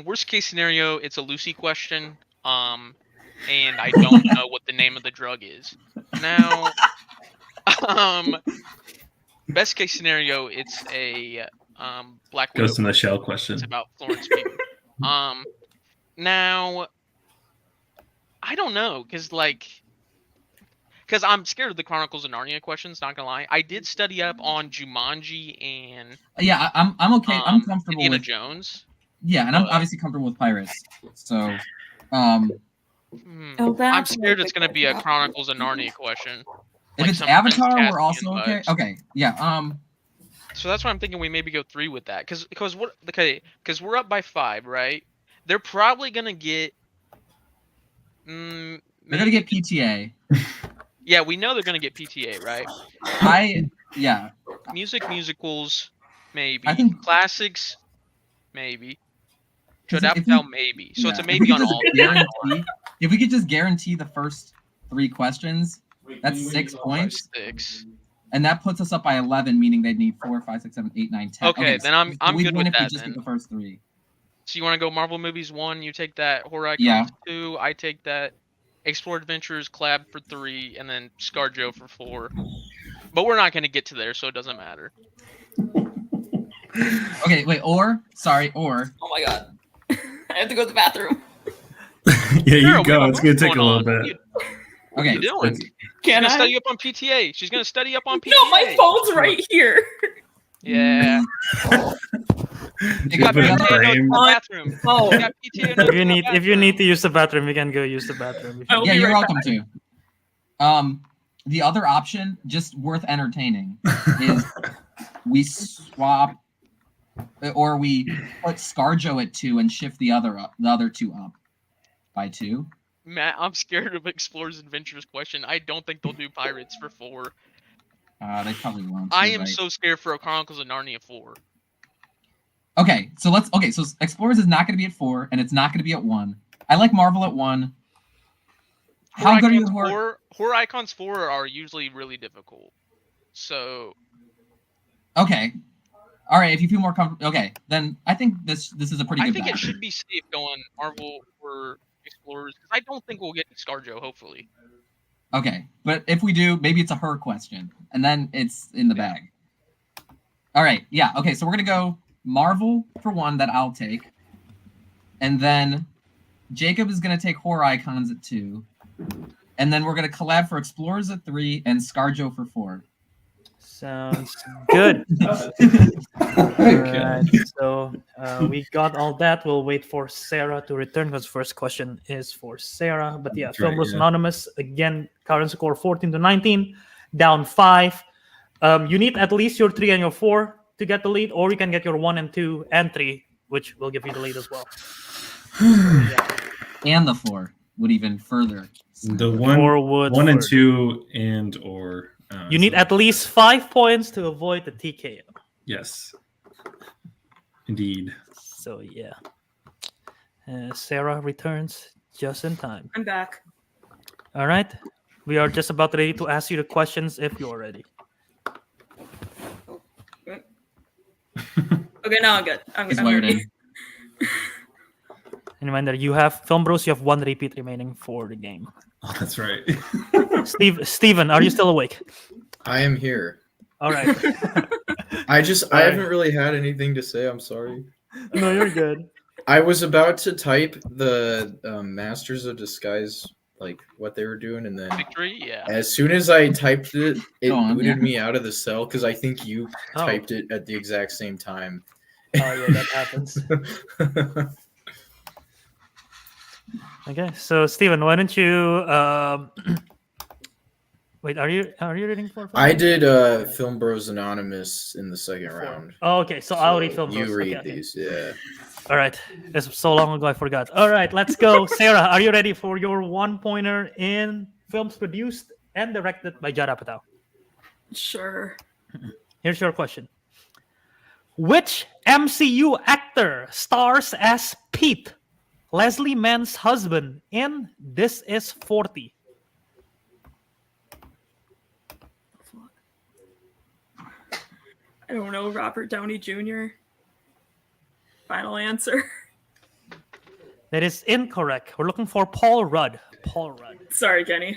Worst case scenario, it's a Lucy question. And I don't know what the name of the drug is. Now, best case scenario, it's a Black Widow. Ghost in the Shell question. It's about Florence Pugh. Now, I don't know, because I'm scared of the Chronicles of Narnia questions. Not gonna lie, I did study up on Jumanji and Yeah, I'm okay. I'm comfortable Indiana with Jones. Yeah, and I'm obviously comfortable with Pirates. So Oh, I'm that's scared what it's I gonna be a forgot. Chronicles of Narnia question. if Like it's some Prince Avatar, Caspian we're also okay. vibes. Okay, yeah. So that's why I'm thinking we maybe go 3 with that, because we're up by 5, right? They're probably gonna get. They're gonna get PTA. Yeah, we know they're gonna get PTA, right? Yeah. Musicals, maybe. I think- Classics, maybe. Judd If we- Apatow, maybe. So it's a yeah, maybe on just all. if we could just guarantee the first 3 questions, that's 6 points, 6. and that puts us up by 11, meaning they'd need 4, 5, 6, 7, 8, 9, 10. Okay, then I'm we good win with if we that just then. get the first 3. So you want to go Marvel movies 1? You take that. Horror Icons Yeah. 2. I take that. Explore Adventures, Collab for 3, and then ScarJo for 4. But we're not gonna get to there, so it doesn't matter. Okay, wait, or Oh my god. I have to go to the bathroom. Yeah, you Sarah, go. what It's gonna what's take a going little on? bit. What are you Okay, doing? She's Can gonna I? study up on PTA. She's gonna study up on PTA. No, my phone's right here. Yeah. You got put it in PTA notes in frame. the bathroom. Oh, You got PTA notes If you in the need if you need to bathroom. use the bathroom, you can go use the bathroom. If you- I'll yeah, be you're right welcome to. The other option, just worth entertaining, is we swap, or we put ScarJo at 2 and shift the other 2 up by 2. Matt, I'm scared of Explorers Adventures question. I don't think they'll do Pirates for 4. They probably won't. I You're am right. so scared for a Chronicles of Narnia 4. Okay, so Explorers is not going to be at 4, and it's not going to be at 1. I like Marvel at 1. How good are your horror? Horror Icons 4 are usually really difficult. So Okay, all right. If you feel more comfortable, okay, then I think this is a pretty I good. think it batch. should be safe going Marvel or Explorers because I don't think we'll get ScarJo. Hopefully, Okay, but if we do, maybe it's a her question, and then it's in the bag. All right, yeah. Okay, so we're gonna go Marvel for 1 that I'll take, and then Jacob is gonna take Horror Icons at 2, and then we're gonna collab for Explorers at 3 and ScarJo for 4. Sounds good. Okay. Alright, so we got all that. We'll wait for Sarah to return because first question is for Sarah. But yeah, That's Film right, Bros yeah. Anonymous again. Current score 14-19, down 5. You need at least your 3 and your 4 to get the lead, or you can get your 1 and 2 and 3, which will give you the lead as well. And the 4 would even further. The Or would 1 and further. 2 and or. You need at least 5 points to avoid the TKO. Yes. Indeed. So yeah, Sarah returns just in time. I'm back. All right, we are just about ready to ask you the questions if you're ready. Okay, now I'm good. He's I'm wired ready. in. And reminder, you have Film Bros. You have 1 repeat remaining for the game. Oh, that's right. Steven, are you still awake? I am here. All right. I Alright. haven't really had anything to say. I'm sorry. No, you're good. I was about to type the Masters of Disguise, like what they were doing, and then victory. Yeah. as soon as I typed it, it Go on, booted yeah. me out of the cell because I think you Oh. typed it at the exact same time. Oh yeah, that happens. Okay, so Steven, why don't you wait? Are you reading for? I did Film Bros Anonymous in the second round. Oh, okay, so I'll read Film You Bros. read Okay. these, yeah. All right, it's so long ago I forgot. All right, let's go. Sarah, are you ready for your 1-pointer in films produced and directed by Judd Apatow? Sure. Here's your question. Which MCU actor stars as Pete, Leslie Mann's husband, in This Is 40? I don't know. Robert Downey Jr. Final answer. That is incorrect. We're looking for Paul Rudd. Paul Rudd. Sorry, Kenny.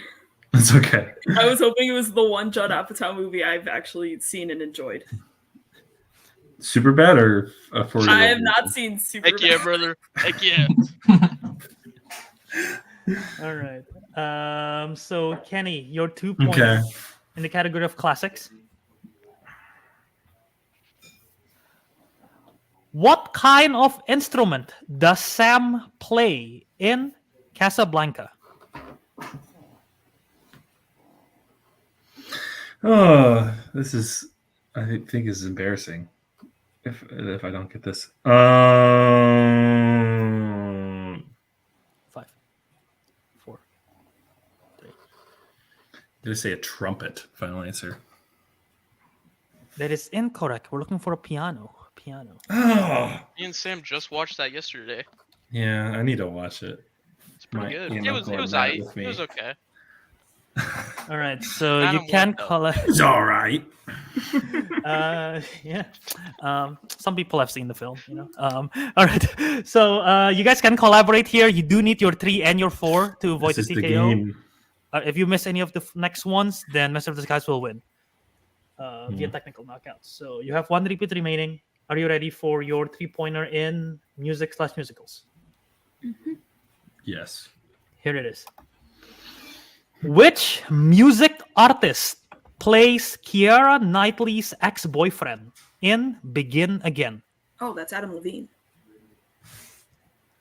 That's okay. I was hoping it was the one Judd Apatow movie I've actually seen and enjoyed. Super bad or for I have not seen Super. Heck yeah, brother. Heck yeah. All right. So Kenny, your 2 points Okay. in the category of classics. What kind of instrument does Sam play in Casablanca? Oh, this is. I think is embarrassing. If I don't get this. 5, 4, 3. Did I say a trumpet? Final answer. That is incorrect. We're looking for a piano. Piano. Oh, Me and Sam just watched that yesterday. yeah. I need to watch it. It's pretty My good. aunt It and was uncle are mad aight. with It was me. okay. All right. So Kind you of can what, though? call it. It's all right. Yeah. Some people have seen the film, you know. All right. So you guys can collaborate here. You do need your 3 and your 4 to avoid This the is the TKO. game. If you miss any of the next ones, then Master of Disguise will win via technical knockouts. So you have 1 repeat remaining. Are you ready for your 3-pointer in music/musicals? Yes. Here it is. Which music artist plays Keira Knightley's ex-boyfriend in Begin Again? Oh, that's Adam Levine.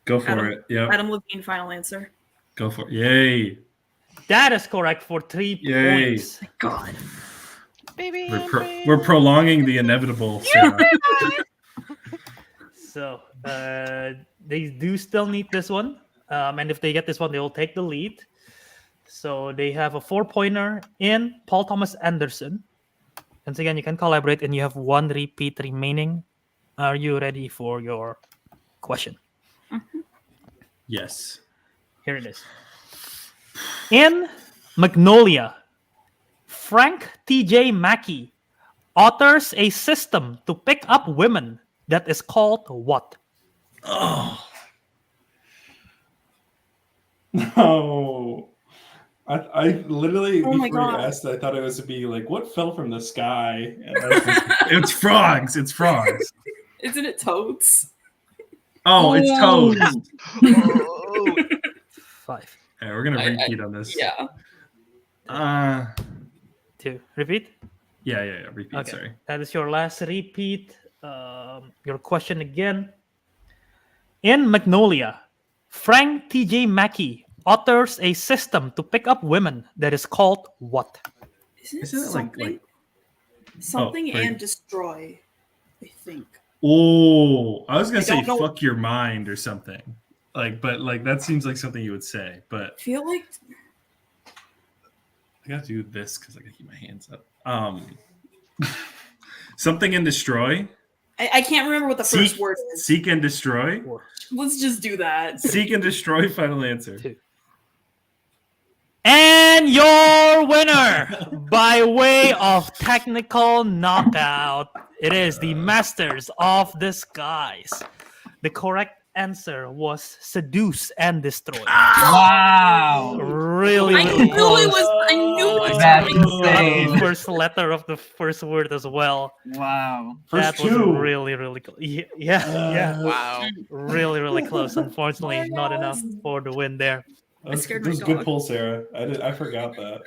Go for Adam- it. Yeah. Adam Levine. Final answer. Go for it. Yay. That is correct for 3 Yay. points. God. Baby, We're prolonging the inevitable. Sarah. So they do still need this one. And if they get this one, they will take the lead. So they have a 4-pointer in Paul Thomas Anderson. Once again, you can collaborate, and you have one repeat remaining. Are you ready for your question? Yes. Here it is. In Magnolia, Frank T.J. Mackey authors a system to pick up women that is called what? Oh. No. I literally Oh my before you God. asked, I thought it was to be like, what fell from the sky? And I was like, it's frogs. It's frogs. Isn't it toads? Oh, it's toads. Oh. 5, Okay, we're gonna repeat on this. Yeah. 2. Repeat. Yeah. Repeat. Okay. Sorry. That is your last repeat. Your question again. In Magnolia, Frank T.J. Mackey authors a system to pick up women that is called what? Isn't it Isn't it something? like Something wait. and destroy, I think. Oh, I was gonna I say don't know. fuck your mind or something. But that seems like something you would say. But I feel like I gotta do this because I gotta keep my hands up. Something and destroy. I can't remember what the first word is. Seek and destroy. 4, Let's just do that. Seek and destroy. Final answer. 2. And your winner by way of technical knockout, it is the Masters of Disguise. The correct answer was seduce and destroy. Wow. Really, I really knew close. it was. I knew it was. That's coming. Got insane. the first letter of the first word as well. Wow. That First was two. really, really close. Yeah. Wow. Really, really close. Unfortunately, not enough for the win there. That scared was my good dog. pull, Sarah. I forgot that.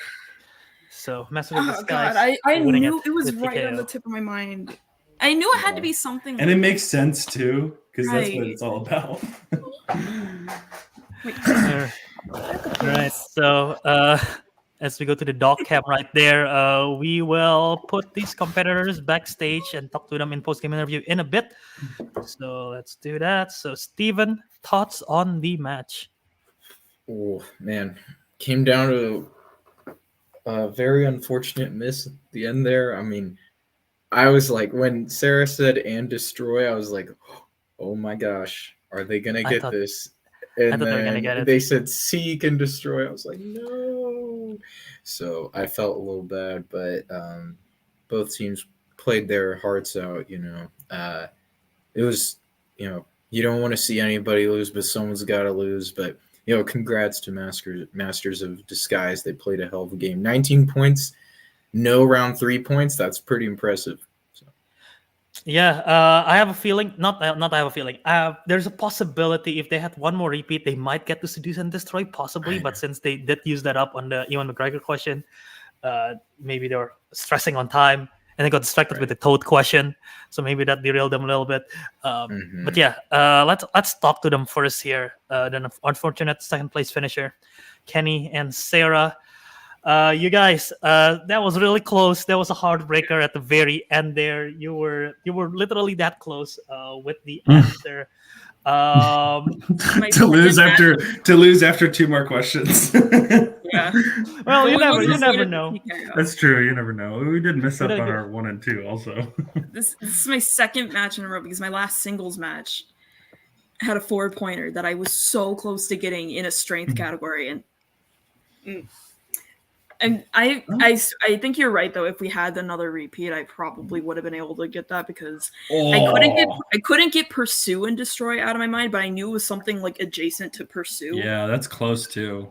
So, Masters of Oh Disguise. God! I winning knew it was with right on TKO. the tip of my mind. I knew it had to be something. And it makes sense too, because that's what Right. it's all about. Like, All right. So, as we go to the dog cam right there, we will put these competitors backstage and talk to them in post-game interview in a bit. So let's do that. So, Steven, thoughts on the match? Oh man, came down to a very unfortunate miss at the end there. I mean, I was like, when Sarah said "and destroy," I was like, "Oh my gosh, are they gonna I get thought- this?" I And thought they were gonna then get it. they said "seek and destroy." I was like, "No." So I felt a little bad, but both teams played their hearts out. It was, you don't want to see anybody lose, but someone's got to lose. But congrats to Masters of Disguise. They played a hell of a game. 19 points, no round 3 points. That's pretty impressive. Yeah, I have a feeling. Not I have a feeling. There's a possibility if they had one more repeat, they might get to seduce and destroy, possibly. But since they did use that up on the Ewan McGregor question, maybe they were stressing on time and they got distracted with the Toad question. So maybe that derailed them a little bit. But yeah, let's talk to them first here. Then unfortunate second place finisher, Kenny and Sarah. You guys, that was really close. That was a heartbreaker at the very end there. You were literally that close with the answer. to lose after 2 more questions. yeah. Well, you Well, never let's know. TKO. That's true. You never know. We did miss up Good, on good. our 1 and 2 also. This is my second match in a row because my last singles match had a 4-pointer that I was so close to getting in a strength category, and I think you're right though. If we had another repeat, I probably would have been able to get that because I couldn't get pursue and destroy out of my mind, but I knew it was something like adjacent to pursue. Yeah, that's close too.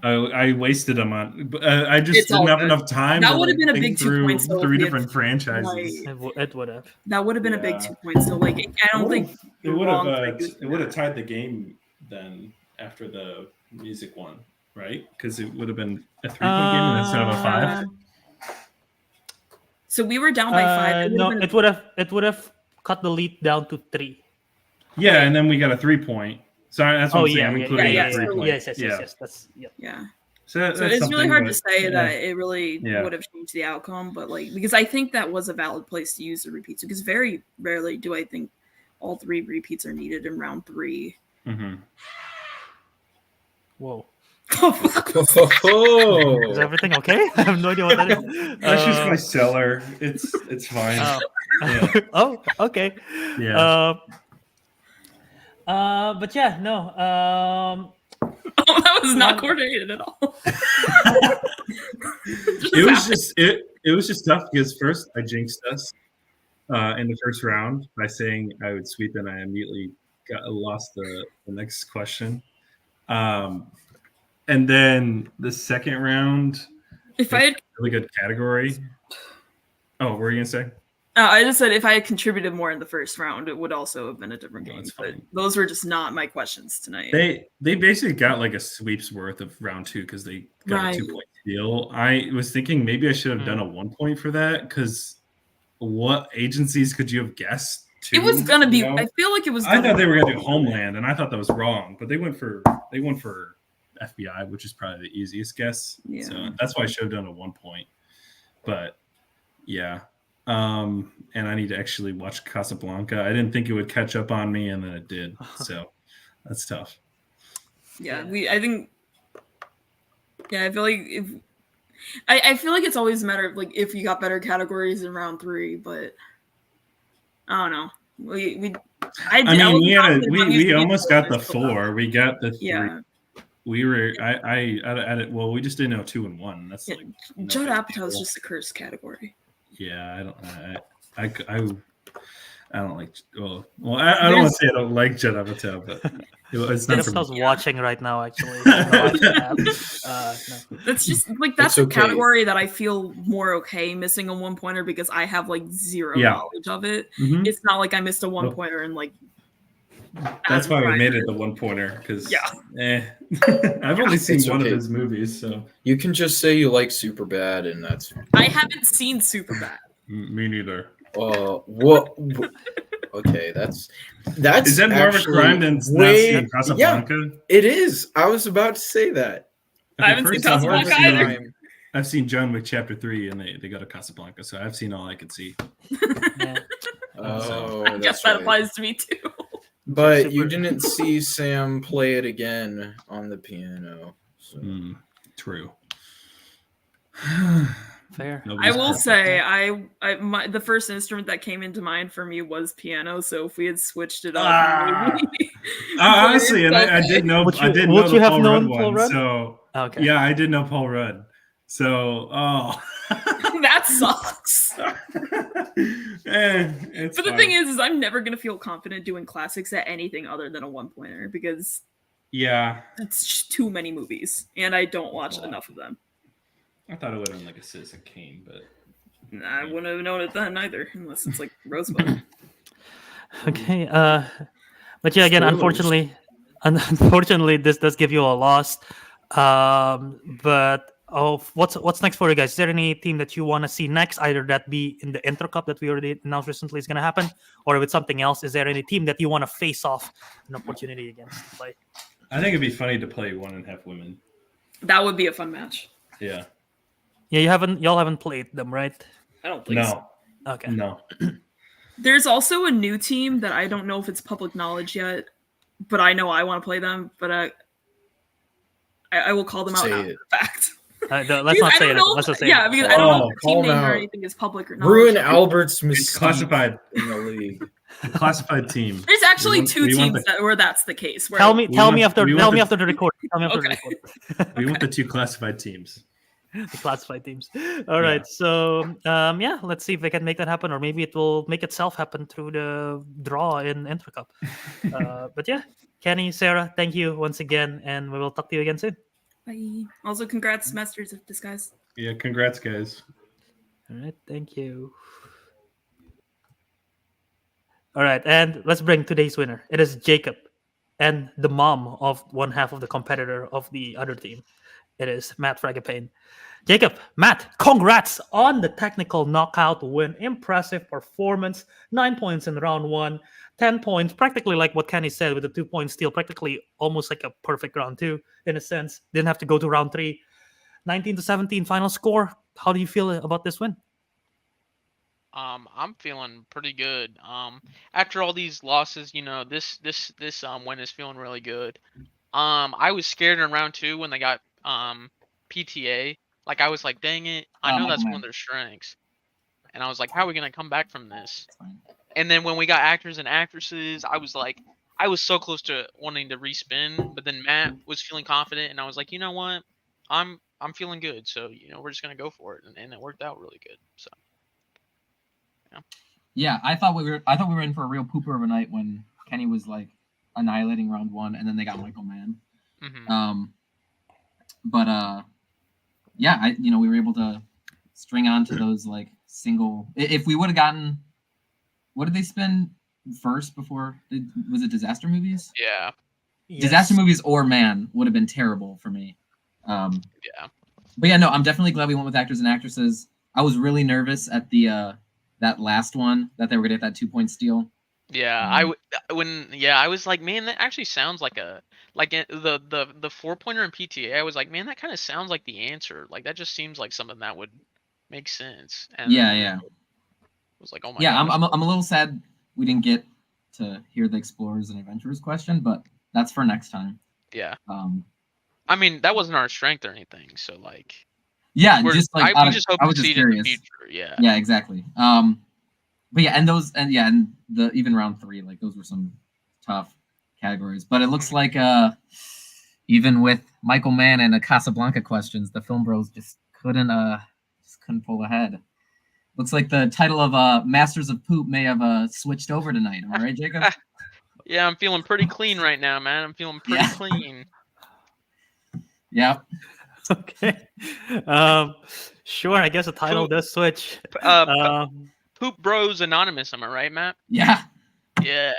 I wasted them on. I just It's didn't all have good. enough time. That to, would have like, been a think big 2 through points, though, if 3 we had- different franchises. Like, It would have. that would have been a big Yeah. 2 points. So like, I don't think it you're would wrong have for using it would have that. tied the game then after the music one, right? Because it would have been a 3-point game instead of a 5. So we were down by 5. No, it would have cut the lead down to 3. Yeah, and then we got a 3-point. So that's what I'm saying. I'm including yeah, the 3-point. Yes. Yeah. Yeah. So So that's it's really something, hard but, to say yeah. that it really Yeah. would have changed the outcome, but like because I think that was a valid place to use the repeats because very rarely do I think all 3 repeats are needed in round 3. Mm-hmm. Whoa. Oh, Is everything okay? I have no idea what that is. That's just my cellar. It's fine. Oh. Yeah. Oh, okay. Yeah. But yeah, no. Oh, that was not Um, coordinated at all. It was just tough because first I jinxed us in the first round by saying I would sweep, and I immediately lost the next question. And then the second round, If I had, really good category. Oh, what were you gonna say? I just said if I had contributed more in the first round, it would also have been a different No, game. it's But fine. those were just not my questions tonight. They basically got like a sweep's worth of round 2 because they got Right. a 2-point steal. I was thinking maybe I should have done a 1 point for that because what agencies could you have guessed? It was gonna be. you know? I feel like it was. I Gonna thought they be- were gonna do Homeland, and I thought that was wrong. But they went for FBI, which is probably the easiest guess. Yeah. So that's why I should have done a 1 point. But yeah. And I need to actually watch Casablanca. I didn't think it would catch up on me, and then it did. So that's tough. Yeah, I think. Yeah, I feel like if. I feel like it's always a matter of like if you got better categories in round 3, but I don't know. I mean, we almost got the 4. We got the 3. Yeah. We were well, we just didn't know 2 and 1. That's Yeah, like Judd no big Apatow is deal. just a cursed category. Yeah, I don't like. Well, I don't want to say I don't like Judd Apatow, but it's not for me. Apatow's watching right now, actually. No. That's just like that's It's a okay. category that I feel more okay missing a 1-pointer because I have like zero Yeah. knowledge of it. Mhm. It's not like I missed a 1-pointer and like. That's why we Right. made it the 1-pointer because Yeah. I've only seen It's one okay. of his movies, so you can just say you like Superbad, and that's I haven't seen Superbad. me neither. what? Okay, that's Is that more of a actually crime than not way- seeing Casablanca? It is. I was about to say that. I haven't first seen off, Casablanca I've seen, either. I've seen John Wick Chapter 3, and they go to Casablanca, so I've seen all I could see. Yeah. Oh, I guess that's that right. applies to me too. But you Super- didn't see Sam play it again on the piano. So. True. Fair. I Nobody's will perfect. say, the first instrument that came into mind for me was piano. So if we had switched it up, maybe- Honestly, and I did know Would you- I did would know you the have Paul known Rudd Paul one. Rudd? So Okay. yeah, I did know Paul Rudd. So that sucks. it's But the fine. thing is I'm never gonna feel confident doing classics at anything other than a 1-pointer because yeah, that's just too many movies, and I don't watch Wow. enough of them. I thought it would have been like a Citizen Kane, but Nah, I wouldn't have known it then either, unless it's like Rosebud. Okay. But yeah, again, Spoilers. unfortunately, this does give you a loss. But what's next for you guys? Is there any team that you want to see next? Either that be in the Intro Cup that we already announced recently is going to happen, or with something else. Is there any team that you want to face off an opportunity against to play? I think it'd be funny to play 1.5 women. That would be a fun match. Yeah. Yeah, y'all haven't played them, right? I don't think so. No. Okay. No. There's also a new team that I don't know if it's public knowledge yet, but I know I want to play them. But I will call them out Say after it. the fact. Let's Because not I say don't it. know Let's if- not say yeah, it. because I don't know Oh, if the team call name them or out. anything is public or not. Ruin Albert's It's mystique classified. in the league. Classified team. There's actually We two want teams the- where that's the case. Where Tell me want- after we tell want me the- after the record. Tell me after Okay. the record. We want the 2 classified teams. The classified teams. All right. So yeah, let's see if they can make that happen, or maybe it will make itself happen through the draw in Intro Cup. But yeah, Kenny, Sarah, thank you once again, and we will talk to you again soon. Bye. Also, congrats, Masters of Disguise. Yeah, congrats, guys. All right, thank you. All right, and let's bring today's winner. It is Jacob, and the mom of one half of the competitor of the other team. It is Matt Fragapane. Jacob, Matt, congrats on the technical knockout win. Impressive performance. 9 points in round 1, 10 points, practically like what Kenny said with the 2-point steal, practically almost like a perfect round 2 in a sense. Didn't have to go to round 3. 19-17 final score. How do you feel about this win? I'm feeling pretty good. After all these losses, this win is feeling really good. I was scared in round 2 when they got PTA. Like I was like, dang it, I know Michael that's one Mann. of their strengths. And I was like, how are we gonna come back from this? It's fine. And then when we got actors and actresses, I was like, I was so close to wanting to respin, but then Matt was feeling confident, and I was like, you know what, I'm feeling good, so we're just gonna go for it, and it worked out really good. So Yeah, I thought we were in for a real pooper of a night when Kenny was like annihilating round 1, and then they got Michael Mann. mhm. But yeah, we were able to string on to those like single. If we would have gotten, what did they spin first before? Was it disaster movies? Yeah, Disaster movies or Man would have been terrible for me. yeah. But yeah, no, I'm definitely glad we went with actors and actresses. I was really nervous at the that last one that they were gonna get that 2-point steal. Yeah, I was like, man, that actually sounds like the 4-pointer in PTA. I was like, man, that kind of sounds like the answer. Like that just seems like something that would make sense. And Yeah. I was like, oh my Yeah, gosh. I'm a little sad we didn't get to hear the Explorers and Adventurers question, but that's for next time. Yeah, Um, I mean that wasn't our strength or anything. So like, yeah, we're, just like we just hope I to was just see it in the curious. future. Yeah. Yeah, exactly. But yeah, and the even round 3, like those were some tough categories. But it looks like even with Michael Mann and a Casablanca questions, the Film Bros just couldn't pull ahead. Looks like the title of Masters of Poop may have switched over tonight. Am I right, Jacob? Yeah, I'm feeling pretty clean right now, man. I'm feeling pretty Yeah. clean. Yeah. Okay. Sure. I guess the title Poop- does switch. Uh, Poop Bros Anonymous, am I right, Matt? Yeah. Yeah.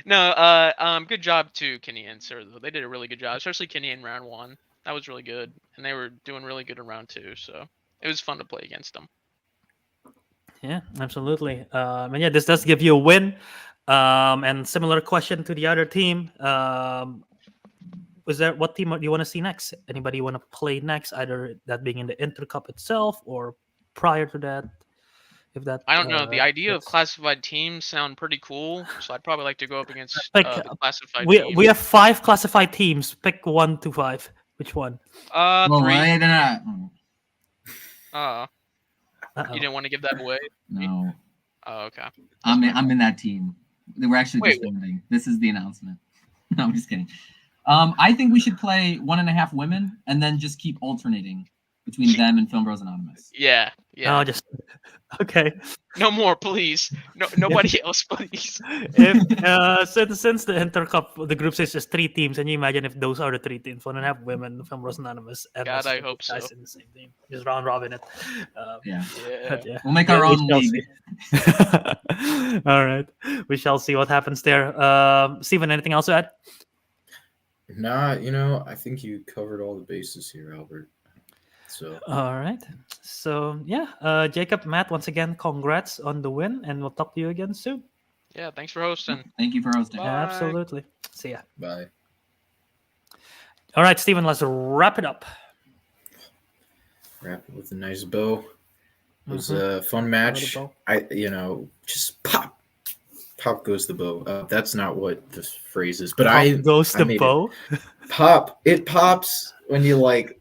No, good job to Kenny and Sarah, though. They did a really good job, especially Kenny in round 1. That was really good. And they were doing really good in round 2, so it was fun to play against them. Yeah, absolutely. And yeah, this does give you a win. And similar question to the other team. Was there what team do you want to see next? Anybody you want to play next? Either that being in the Intercup itself or prior to that. If that I don't know. The idea of fits. classified teams sound pretty cool, so I'd probably like to go up against Pick- the classified we team. we have 5 classified teams. Pick 1 to 5. Which one? Well, 3. no. Uh-oh. You didn't want to give that away? No. Oh, okay. I'm in that team. They were actually Wait, disbanding. This is the announcement. No, I'm just kidding. I think we should play 1.5 women and then just keep alternating between them and Film Bros Anonymous. Yeah, yeah. Oh, just okay. No more, please. No, nobody else, please. If since the Intercup, the group stage is 3 teams, can you imagine if those are the 3 teams? 1.5 women, Film Bros Anonymous, and God, the I hope guys so. in the same team. Just round robin it. Yeah. Yeah. But yeah. We'll make our We own shall league. see. All right, we shall see what happens there. Steven, anything else to add? Nah, I think you covered all the bases here, Albert. So All right. So yeah, Jacob, Matt, once again, congrats on the win, and we'll talk to you again soon. Yeah, thanks for hosting. Thank you for hosting. Bye. Absolutely. See ya. bye. All right, Steven, let's wrap it up. Wrap it with a nice bow. It was Mhm. a fun match. bow. Just pop goes the bow. That's not what the phrase is, but Pop goes I the made it. bow. Pop. It pops when you like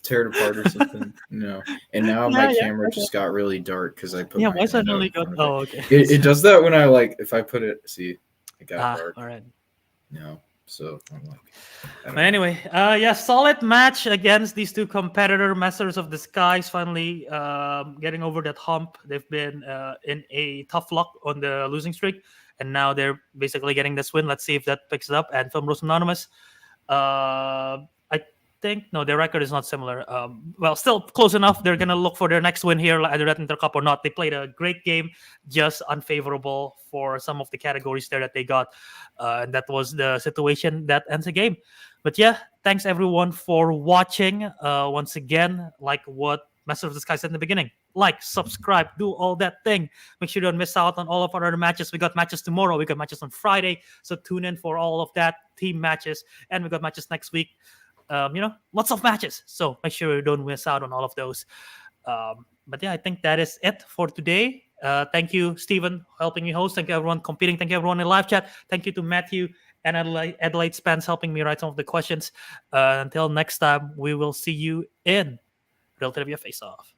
tear it apart or something. And now my Yeah, camera okay. just got really dark because I put Yeah, my why is that hand out only in got? front of Oh, okay. it does that when I if I put it. See, it got dark. All right. So I'm like. I don't But know. anyway, yeah, solid match against these 2 competitor Masters of the Skies. Finally, getting over that hump. They've been in a tough luck on the losing streak, and now they're basically getting this win. Let's see if that picks it up. And Film Bros Anonymous, I think no, their record is not similar. Well, still close enough. They're gonna look for their next win here, either at Intercup or not. They played a great game, just unfavorable for some of the categories there that they got, and that was the situation that ends the game. But yeah, thanks everyone for watching. Once again, like what Master of the Sky said in the beginning, like, subscribe, do all that thing. Make sure you don't miss out on all of our other matches. We got matches tomorrow. We got matches on Friday. So tune in for all of that, team matches, and we got matches next week. Lots of matches. So make sure you don't miss out on all of those. But yeah, I think that is it for today. Thank you, Steven, helping me host. Thank you, everyone competing. Thank you, everyone in live chat. Thank you to Matthew and Adelaide Spence helping me write some of the questions. Until next time, we will see you in Real Trivia Face Off.